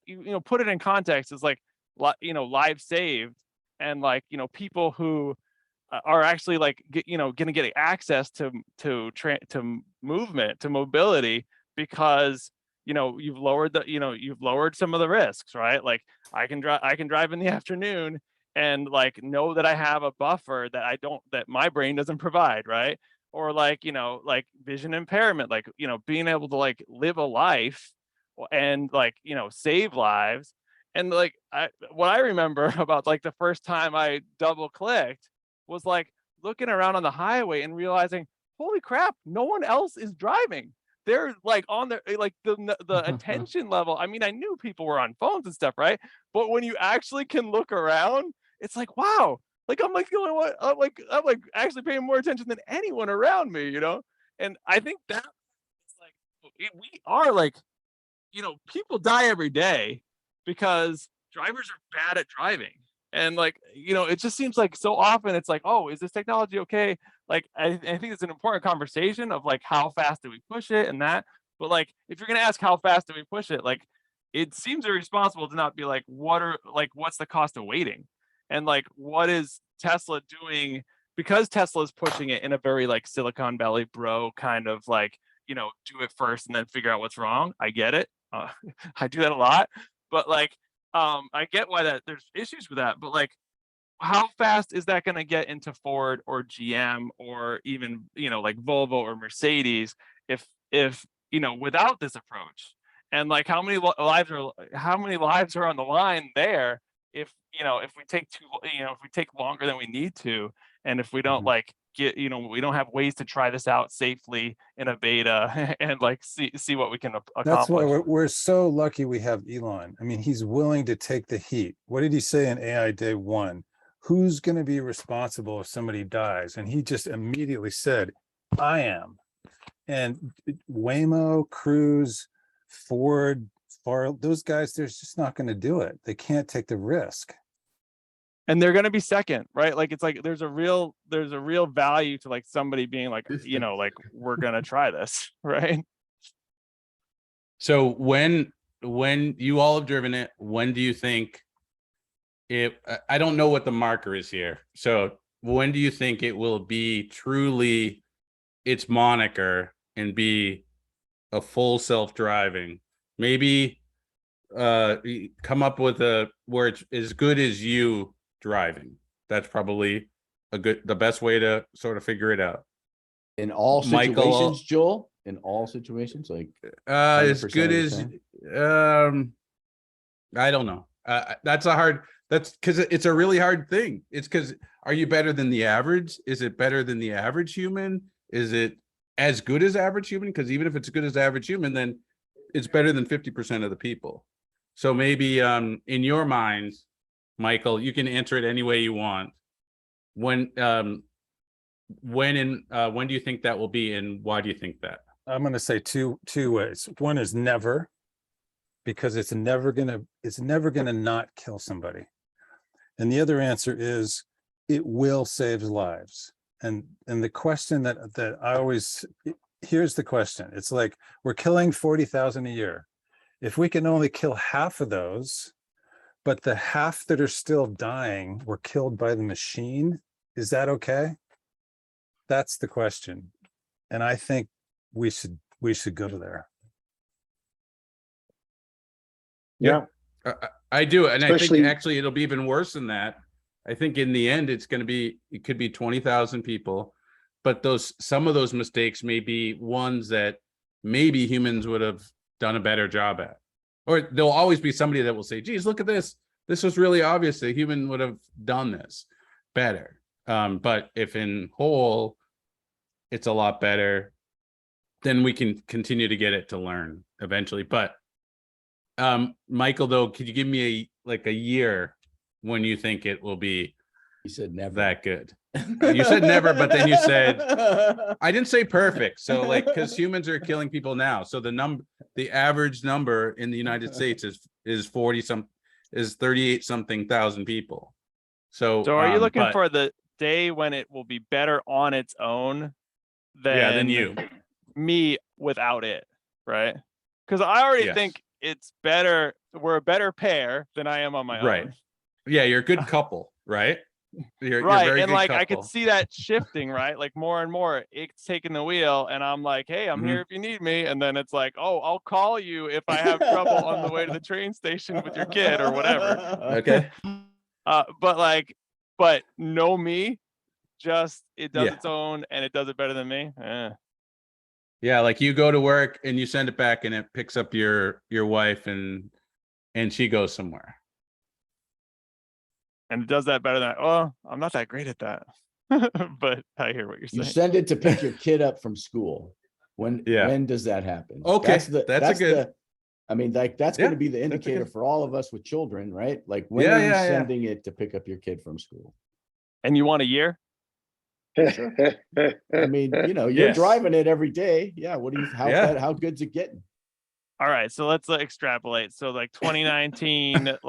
put it in context is like lives saved, and like people who are actually like going to get access to movement, to mobility, because you've lowered some of the risks, right? Like I can drive in the afternoon and like know that I have a buffer that my brain doesn't provide, right? Or like like vision impairment, like being able to like live a life and like save lives. And like what I remember about like the first time I double clicked was like looking around on the highway and realizing, holy crap, no one else is driving. They're like on their like the attention level. I mean, I knew people were on phones and stuff, right? But when you actually can look around, it's like, wow, like I'm like the only one. I'm like actually paying more attention than anyone around me, And I think that like we are like, people die every day because drivers are bad at driving. And like, it just seems like so often it's like, oh, is this technology okay? Like, I think it's an important conversation of like, how fast do we push it and that. But like, if you're going to ask how fast do we push it, like, it seems irresponsible to not be like, what's the cost of waiting? And like, what is Tesla doing? Because Tesla is pushing it in a very like Silicon Valley bro kind of like, do it first and then figure out what's wrong. I get it. I do that a lot, but like, I get why that there's issues with that, but like how fast is that going to get into Ford or GM or even, like Volvo or Mercedes if without this approach? And like how many lives are on the line there if we take if we take longer than we need to, and if we don't like we don't have ways to try this out safely in a beta and like see what we can accomplish. That's why we're so lucky we have Elon. I mean, he's willing to take the heat. What did he say in AI Day 1? Who's going to be responsible if somebody dies? And he just immediately said, I am. And Waymo, Cruise, Ford, those guys, they're just not going to do it. They can't take the risk. And they're going to be second, right? Like, it's like, there's a real value to like somebody being like, like we're going to try this. Right. So when you all have driven it, when do you think I don't know what the marker is here. So when do you think it will be truly its moniker and be a full self-driving? Maybe come up with where it's as good as you driving. That's probably the best way to sort of figure it out. In all situations, Michael, Joel, in all situations, like as 100% good of the as time? I don't know. That's because it's a really hard thing. It's because, are you better than the average? Is it better than the average human? Is it as good as average human? Because even if it's good as average human, then it's better than 50% of the people. So maybe in your mind, Michael, you can answer it any way you want. When do you think that will be, and why do you think that? I'm going to say two ways. One is never, because it's never gonna not kill somebody. And the other answer is it will save lives. And the question that I always, here's the question. It's like, we're killing 40,000 a year. If we can only kill half of those, but the half that are still dying were killed by the machine, is that okay? That's the question. And I think we should go there. Yeah. I do. And I Especially- think actually it'll be even worse than that. I think in the end, it could be 20,000 people, but some of those mistakes may be ones that maybe humans would have done a better job at. Or there'll always be somebody that will say, geez, look at this. This was really obvious. A human would have done this better. But if in whole, it's a lot better, then we can continue to get it to learn eventually. But Michael, though, could you give me a year when you think it will be? You said never. That good. You said never, but then you said, I didn't say perfect. So because humans are killing people now. So the average number in the United States is 38 something thousand people. So are you looking for the day when it will be better on its own than you? Me without it, right? Because I already think it's better. We're a better pair than I am on my own. Right. Yeah, you're a good couple, right? You're right. very And good I couple. could see that shifting, right? Like more and more, it's taking the wheel, and I'm like, hey, I'm here if you need me. And then it's like, oh, I'll call you if I have trouble on the way to the train station with your kid or whatever. Okay. But know me, just it does Yeah. its own, and it does it better than me. Yeah, like you go to work and you send it back and it picks up your wife and she goes somewhere. And it does that better than I'm not that great at that. But I hear what you're saying. You send it to pick your kid up from school. When does that happen? Okay, that's going to be the indicator for all of us with children, right? Like, when are you sending it to pick up your kid from school? And you want a year? I mean, you're driving it every day. Yeah. How good's it getting? All right. So let's extrapolate. So 2019, at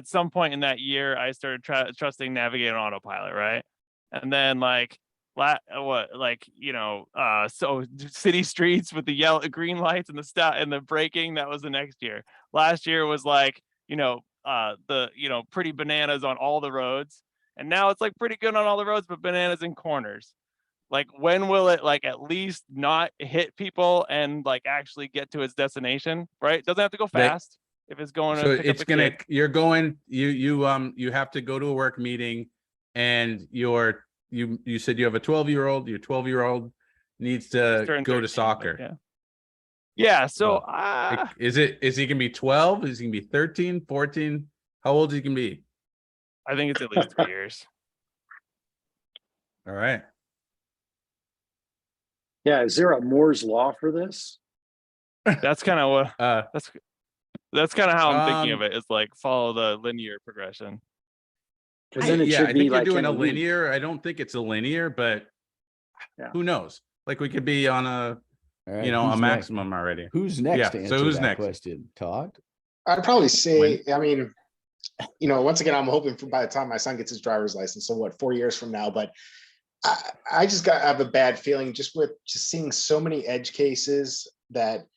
some point in that year, I started trusting Navigate on Autopilot, right? And then so city streets with the yellow, green lights and the braking, that was the next year. Last year was pretty bananas on all the roads. And now it's pretty good on all the roads, but bananas in corners. When will it at least not hit people and actually get to its destination, right? It doesn't have to go fast. if it's going So to pick it's up a gonna, kid. you're going, you have to go to a work meeting and you said you have a 12-year-old, your 12-year-old needs to Turned go 13, to but soccer. Yeah. Yeah. So, Like, is he gonna be 12? Is he gonna be 13, 14? How old is he gonna be? I think it's at least 3 years. All right. Yeah, is there a Moore's law for this? That's kind of what, that's kind of how I'm thinking of Um, it. Is like follow the linear progression. Because then it yeah, should I be think you're like doing in a a week. linear. I don't think it's a linear, but Yeah. who knows? Like we could be on a, All right, you know, a who's next? maximum already. Who's next Yeah, to so answer who's that next? question? Todd? I'd probably say, I mean, once again, I'm hoping for by the time my son gets his driver's license, so what, 4 years from now, but I just have a bad feeling just with just seeing so many edge cases that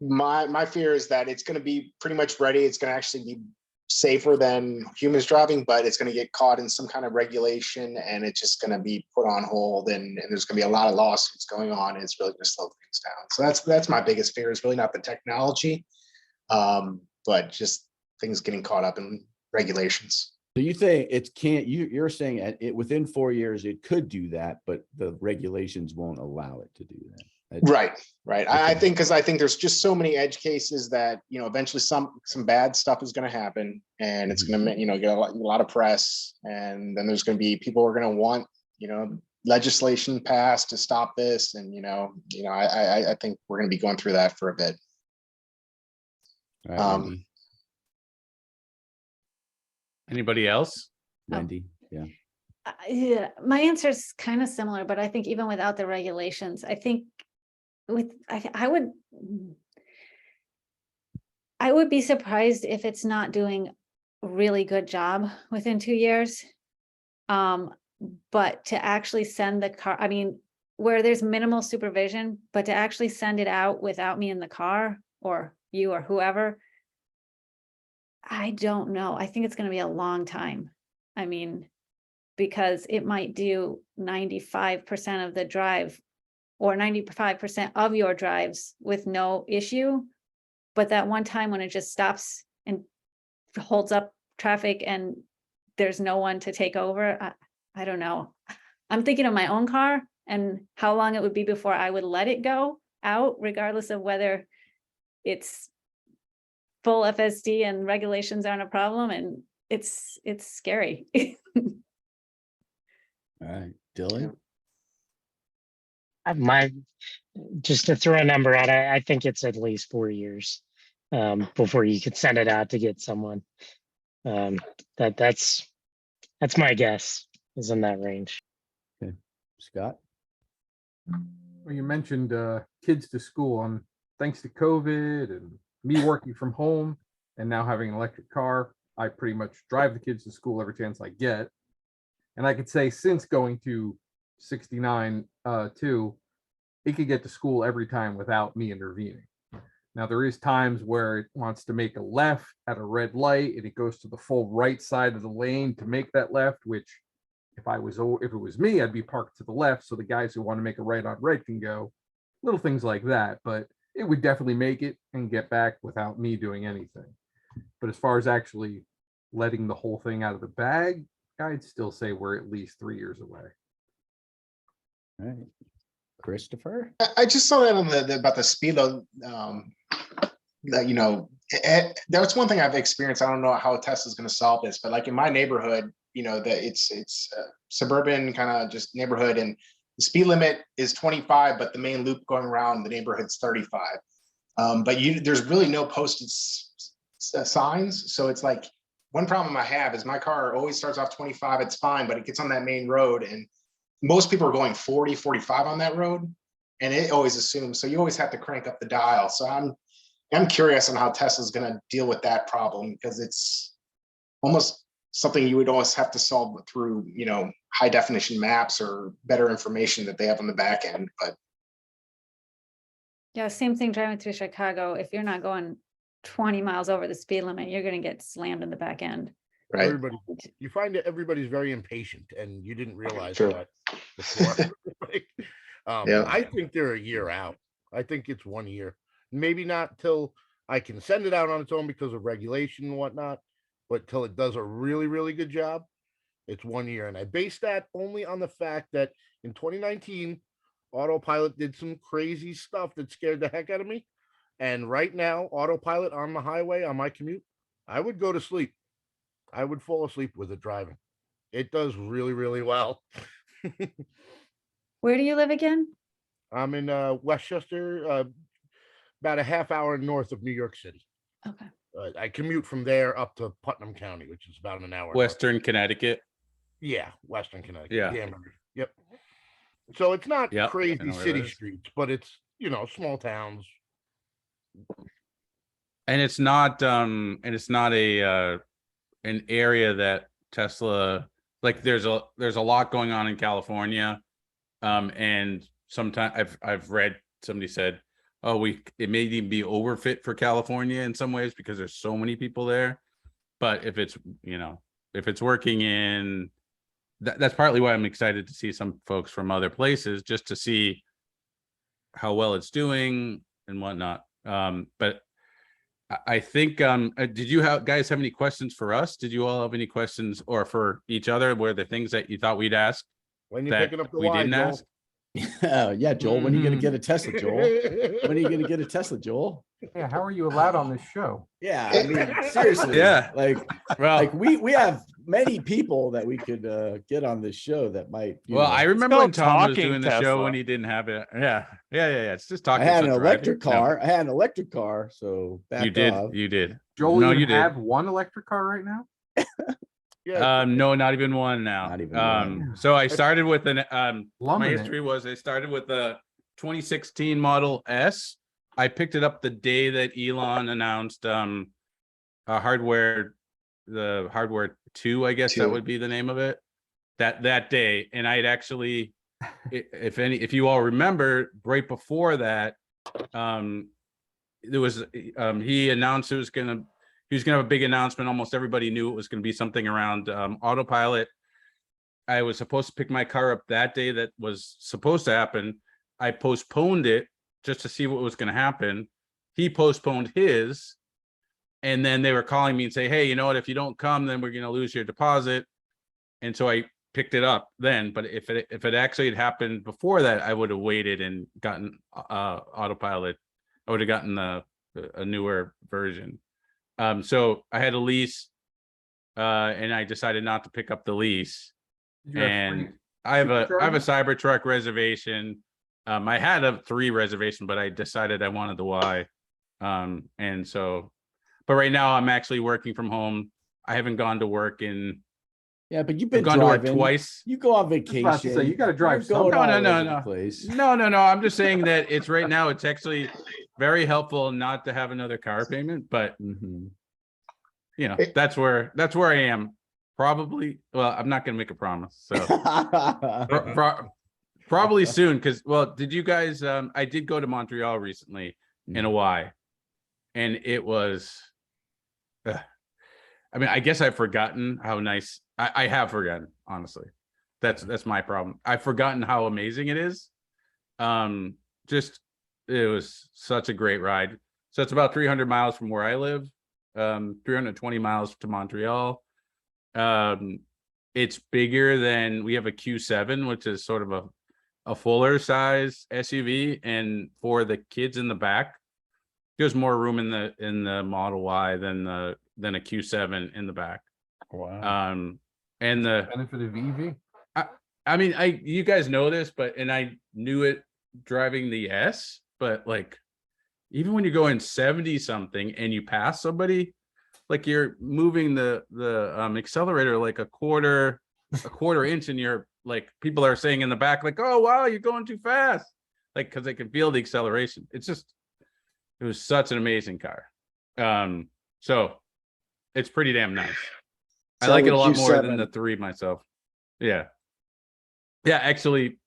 my fear is that it's going to be pretty much ready. It's going to actually be safer than humans driving, but it's going to get caught in some kind of regulation and it's just going to be put on hold and there's going to be a lot of lawsuits going on. And it's really going to slow things down. So that's my biggest fear, is really not the technology, but just things getting caught up in regulations. So you think it can't, you're saying it within 4 years, it could do that, but the regulations won't allow it to do that. Right. I Okay. think, because I think there's just so many edge cases that, eventually some bad stuff is going to happen and it's going to, get a lot of press. And then there's going to be people who are going to want, legislation passed to stop this. And, I think we're going to be going through that for a bit. All right, Wendy. Anybody else? Wendy, yeah. Yeah, my answer is kind of similar, but I think even without the regulations, I think I would be surprised if it's not doing a really good job within 2 years. But to actually send the car, I mean, where there's minimal supervision, but to actually send it out without me in the car or you or whoever, I don't know. I think it's going to be a long time. I mean, because it might do 95% of the drive or 95% of your drives with no issue. But that one time when it just stops and holds up traffic and there's no one to take over, I don't know. I'm thinking of my own car and how long it would be before I would let it go out, regardless of whether it's full FSD and regulations aren't a problem. And it's scary. All right, Dylan. Just to throw a number out, I think it's at least 4 years before you could send it out to get someone. That's my guess, is in that range. Okay, Scott. Well, you mentioned kids to school. Thanks to COVID and me working from home and now having an electric car, I pretty much drive the kids to school every chance I get. And I could say since going to 69 too, it could get to school every time without me intervening. Now there is times where it wants to make a left at a red light and it goes to the full right side of the lane to make that left, which if it was me, I'd be parked to the left so the guys who want to make a right on red can go. Little things like that, but it would definitely make it and get back without me doing anything. But as far as actually letting the whole thing out of the bag, I'd still say we're at least 3 years away. All right, Christopher. I just saw that on about the speed limit. That's one thing I've experienced. I don't know how Tesla's going to solve this, but like in my neighborhood, that it's a suburban kind of just neighborhood, and the speed limit is 25, but the main loop going around the neighborhood's 35. But there's really no posted signs, so it's like one problem I have is my car always starts off 25. It's fine, but it gets on that main road, and most people are going 40, 45 on that road, and it always assumes. So you always have to crank up the dial. So I'm curious on how Tesla's going to deal with that problem, because it's almost something you would always have to solve through, high definition maps or better information that they have on the back end. But Yeah, same thing driving through Chicago. If you're not going 20 miles over the speed limit, you're going to get slammed in the back end. right. You find that everybody's very impatient, and you didn't realize True. that before. Yeah. I think they're a year out. I think it's 1 year, maybe not till I can send it out on its own because of regulation and whatnot, but till it does a really, really good job, it's 1 year. And I base that only on the fact that in 2019, Autopilot did some crazy stuff that scared the heck out of me. And right now, Autopilot on the highway on my commute, I would go to sleep. I would fall asleep with it driving. It does really, really well. Where do you live again? I'm in Westchester, about a half hour north of New York City. Okay. I commute from there up to Putnam County, which is about an hour. north. Western Connecticut. Yeah, Western Connecticut. Yeah. Danbury. Yep. So it's not Yep, I crazy know where city that is. streets, but it's, you know, small towns. And it's not a an area that Tesla, like there's a lot going on in California. And sometimes I've read somebody said, oh, it may even be overfit for California in some ways because there's so many people there. But if it's, you know, if it's working in that's partly why I'm excited to see some folks from other places, just to see how well it's doing and whatnot. But I think, did you guys have any questions for us? Did you all have any questions or for each other? Were there things that you thought we'd ask When you're that picking up the we Y, didn't Joel. ask? Yeah, Joel, when are you gonna get a Tesla, Joel? When are you gonna get a Tesla, Joel? Yeah, how are you allowed on this show? Yeah, I mean, seriously. Yeah. Like Well, we have many people that we could get on this show that might, you well, know. I remember when called Tom was Talking doing the show when Tesla. he didn't have it. Yeah. It's just I talking. had it's an not electric driving. No, car. I had an electric car, so back you did. off. You did. Joel, No, you you did. have one electric car right now? Yeah. No, not even one now. Not even one. So I started with my Lumbing it. history was I started with a 2016 Model S. I picked it up the day that Elon announced the Hardware 2, I guess that 2. would be the name of it. That day, and I'd actually, if you all remember, right before that, there was he announced he was gonna have a big announcement. Almost everybody knew it was going to be something around Autopilot. I was supposed to pick my car up that day. That was supposed to happen. I postponed it just to see what was going to happen. He postponed his, and then they were calling me and say, hey, you know what, if you don't come, then we're going to lose your deposit. And so I picked it up then. But if it actually had happened before that, I would have waited and gotten Autopilot. I would have gotten a newer version. So I had a lease, and I decided not to pick up the lease. Did you have And free I have a supercharger? Cybertruck reservation. I had a 3 reservation, but I decided I wanted the Y. And so, but right now I'm actually working from home. I haven't gone to work in. Yeah, but you've I've been gone to work driving twice. You go on I was about to vacation. say, you gotta drive You're going some- all No, over the no. place. No. I'm just saying that it's right now. It's actually very helpful not to have another car payment, but Mhm. you know, that's where I am. Probably. Well, I'm not going to make a promise. So probably soon. Because, well, did you guys? I did go to Montreal recently in a Y, and it was. I mean, I guess I've forgotten how nice. I have forgotten, honestly. That's my problem. I've forgotten how amazing it is. Just it was such a great ride. So it's about 300 miles from where I live. 320 miles to Montreal. It's bigger than we have a Q7, which is sort of a fuller size SUV, and for the kids in the back, there's more room in the Model Y than a Q7 in the back. Wow. And the Benefit of EV? I mean, you guys know this, and I knew it driving the S, but like even when you're going 70 something and you pass somebody, like you're moving the accelerator like a quarter inch, and you're like, people are saying in the back, like, oh wow, you're going too fast, like because they can feel the acceleration. It was such an amazing car. So it's pretty damn nice. I So like it the a lot more than Q7 the 3 myself. Yeah, actually,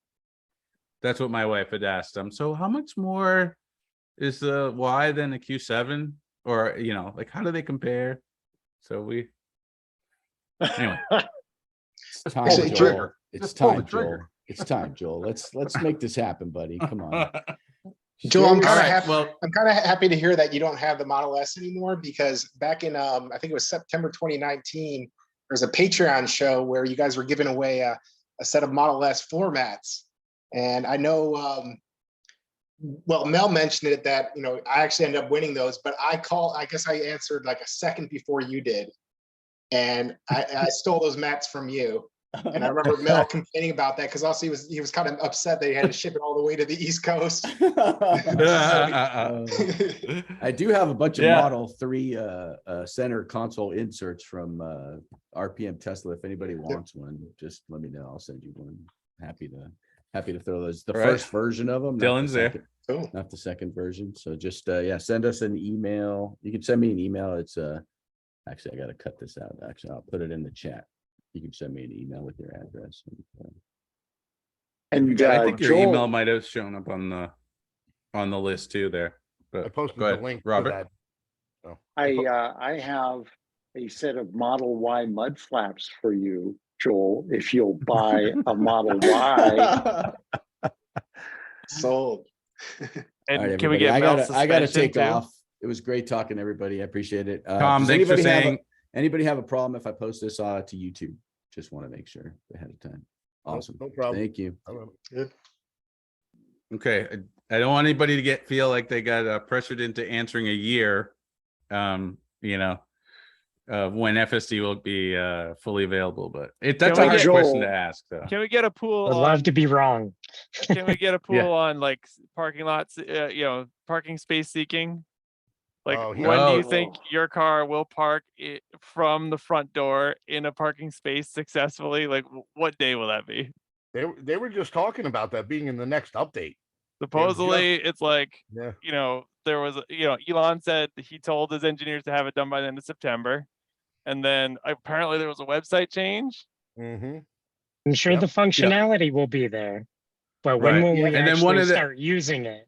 that's what my wife had asked. So how much more is the Y than the Q7? Or, you know, like, how do they compare? So anyway. It's time, So, Joel. It's Just pull the time, Joel. trigger. It's time, Joel. Let's make this happen, buddy. Come on. Joel, I'm All kind of right, happy. well, I'm kind of happy to hear that you don't have the Model S anymore, because back in I think it was September 2019, there's a Patreon show where you guys were giving away a set of Model S floor mats, and I know. Well, Mel mentioned it that I actually ended up winning those, but I guess I answered like a second before you did, and I stole those mats from you. And I remember Mel complaining about that because also he was kind of upset that he had to ship it all the way to the East Coast. I do have a bunch of Yeah. Model 3 center console inserts from RPM Tesla. If anybody wants one, just let me know. I'll send you one. Happy to throw those. The All right. first version of them. Dylan's there. Cool. Not the second version. So just send us an email. You can send me an email. It's actually I gotta cut this out. Actually, I'll put it in the chat. You can send me an email with your address. And I think your Joel, email might have shown up on the list too there. I But posted go the ahead, link Robert. to that. I have a set of Model Y mud flaps for you, Joel, if you'll buy a Model Y. Sold. And All right, can we everybody. get Mel's I gotta suspension take too? off. It was great talking to everybody. I appreciate it. Tom, does thanks for anybody have saying. anybody have a problem if I post this to YouTube? Just want to make sure ahead of time. Awesome. No problem. Thank you. Good. Okay, I don't want anybody to feel like they got pressured into answering a year. When FSD will be fully available, but that's Can a we hard get- question to Joel, ask. Though. Can we get a pool I'd on? love to be wrong. Can we get a pool Yeah. on like parking lots? Parking space seeking. Like, Oh, when yeah. do you think your car will park from the front door in a parking space successfully? Like, what day will that be? They were just talking about that being in the next update. Supposedly, it's like, Yeah. there was, Elon said he told his engineers to have it done by the end of September. And then apparently there was a website change. Mm-hmm. I'm sure Yep. the functionality will be there, but when Right. will Yeah. we And then one actually of the- start using it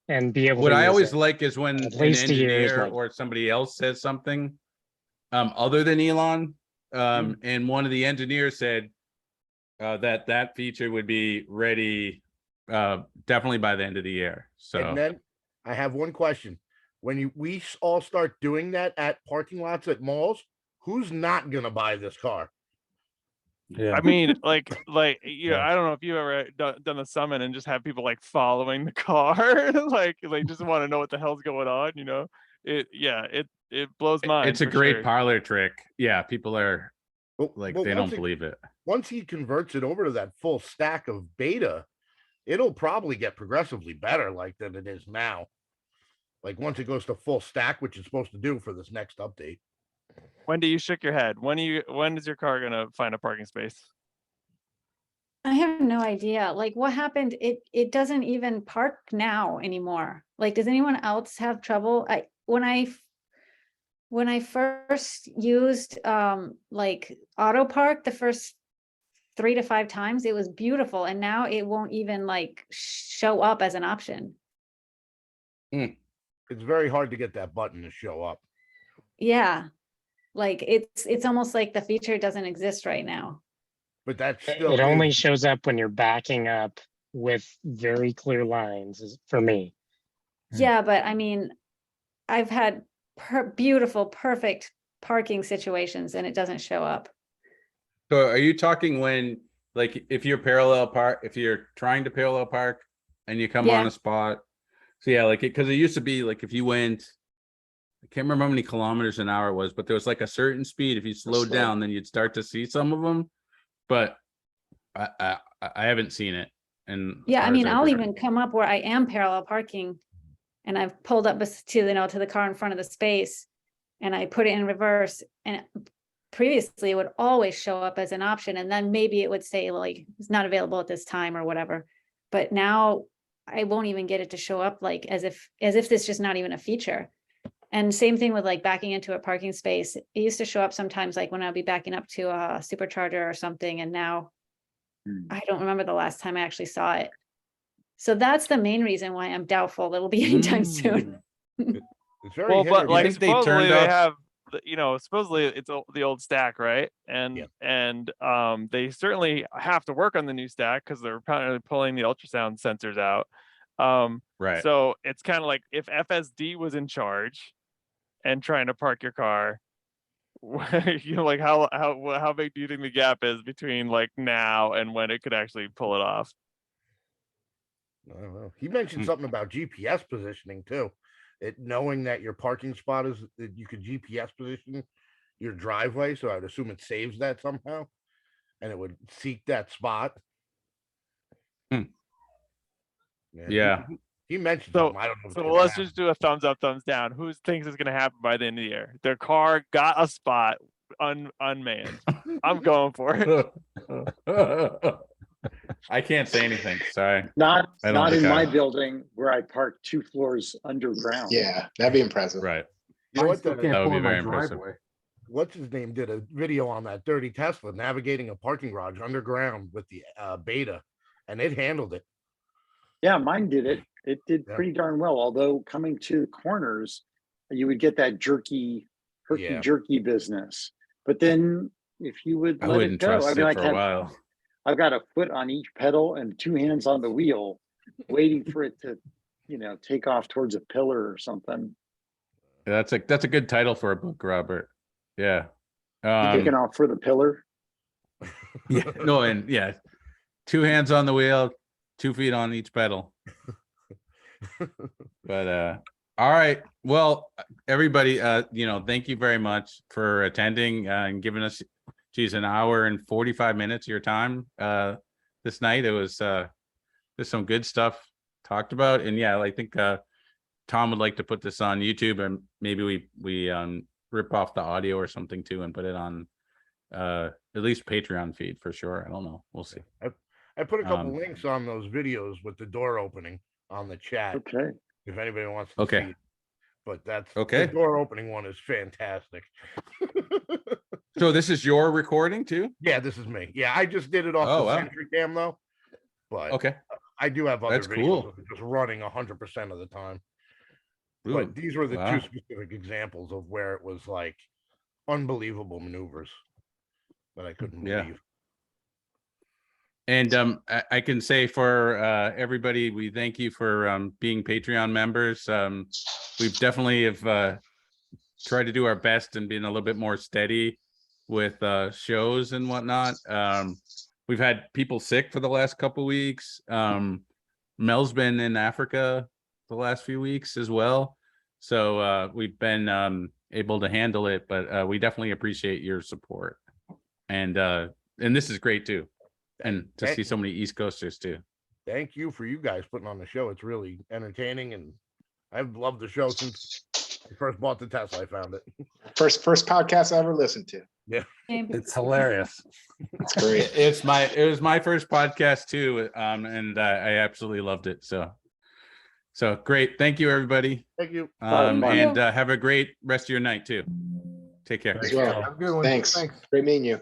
and be able What to I use always it? like is when At an least a year is engineer like- or somebody else says something other than Elon, and one of the engineers said that feature would be ready definitely by the end of the year. So And then I have one question. When we all start doing that at parking lots at malls, who's not gonna buy this car? Yeah. I mean, like, Yeah. I don't know if you've ever done the summit and just have people like following the car, like they just want to know what the hell's going on. It blows mine. it's a for great sure. parlor trick. Yeah, people are like Well, they once don't believe it. once he converts it over to that full stack of beta, it'll probably get progressively better than it is now. Like once it goes to full stack, which it's supposed to do for this next update. Wendy, you shook your head. When is your car gonna find a parking space? I have no idea. Like, what happened? It doesn't even park now anymore. Like, does anyone else have trouble? When I first used like auto park the first 3 to 5 times, it was beautiful, and now it won't even like show up as an option. It's very hard to get that button to show up. Yeah, like it's almost like the feature doesn't exist right now. But that's still It only shows up when you're backing up with very clear lines for me. Yeah, but I mean, I've had beautiful, perfect parking situations and it doesn't show up. So are you talking when, like, if you're trying to parallel park and you come on Yeah. a spot? So yeah, like because it used to be like if you went, I can't remember how many kilometers an hour it was, but there was like a certain speed. If you slowed slow. down, then you'd start to see some of them. But I haven't seen it. And Yeah, I mean, I'll even come up where I am parallel parking and I've pulled up to the car in front of the space and I put it in reverse, and previously it would always show up as an option, and then maybe it would say like it's not available at this time or whatever. But now I won't even get it to show up like as if this just not even a feature. And same thing with like backing into a parking space. It used to show up sometimes like when I'd be backing up to a supercharger or something, and now I don't remember the last time I actually saw it. So that's the main reason why I'm doubtful it'll be anytime soon. It's very Well, hit or but like think they supposedly turned they off- have, supposedly it's the old stack, right? And Yeah. they certainly have to work on the new stack because they're apparently pulling the ultrasound sensors out. Right. So it's kind of like if FSD was in charge and trying to park your car, you know, like how big do you think the gap is between like now and when it could actually pull it off? I don't know. He mentioned something about GPS positioning too. It knowing that your parking spot is that you could GPS position your driveway, so I'd assume it saves that somehow, and it would seek that spot. Hmm. Yeah. He mentioned So, something. I don't know. If it's so gonna let's happen. just do a thumbs up, thumbs down. Who thinks it's gonna happen by the end of the year? Their car got a spot unmanned. I'm going for it. I can't say anything. Sorry. Not I don't not in think my I- building where I park 2 floors underground. Yeah, that'd be impressive. Right. You know I what? still The- can't That would pull be in my very impressive. driveway. What's his name did a video on that dirty Tesla navigating a parking garage underground with the beta, and it handled it. Yeah, mine did it. It did Yeah. pretty darn well. Although coming to the corners, you would get that Yeah. jerky business. But then if you would I let it wouldn't go, trust I mean, it for a while. I've got a foot on each pedal and 2 hands on the wheel, waiting for it to, take off towards a pillar or something. That's a good title for a book, Robert. Yeah. Taking off for the pillar. Yeah. No, and yeah, 2 hands on the wheel, 2 feet on each pedal. But all right. Well, everybody, thank you very much for attending and giving us an hour and 45 minutes of your time this night. It was there's some good stuff talked about. And yeah, I think Tom would like to put this on YouTube, and maybe we rip off the audio or something too and put it on at least Patreon feed for sure. I don't know. We'll see. I put a couple links on those videos with the door opening on the chat. Okay. If anybody wants to Okay. see it. But that's Okay. the door opening one is fantastic. So this is your recording too? Yeah, this is me. Yeah, I just did it off Oh, the wow. Sentry Cam though. But Okay. I do have other That's videos cool. of it just running 100% of the time. Ooh, But these were the wow. 2 specific examples of where it was like unbelievable maneuvers that I couldn't Yeah. believe. And I can say for everybody, we thank you for being Patreon members. We've definitely have tried to do our best and been a little bit more steady with shows and whatnot. We've had people sick for the last couple weeks. Mel's been in Africa the last few weeks as well. So we've been able to handle it, but we definitely appreciate your support. And this is great too. And to see so many East Coasters too. Thank you for you guys putting on the show. It's really entertaining, and I've loved the show since I first bought the Tesla. I found it. First podcast I ever listened to. It's hilarious. It's great. It was my first podcast too. And I absolutely loved it. So great. Thank you, everybody. Thank you. And have a great rest of your night too. Take care. As well. Have a good one. Thanks. Thanks. Great meeting you.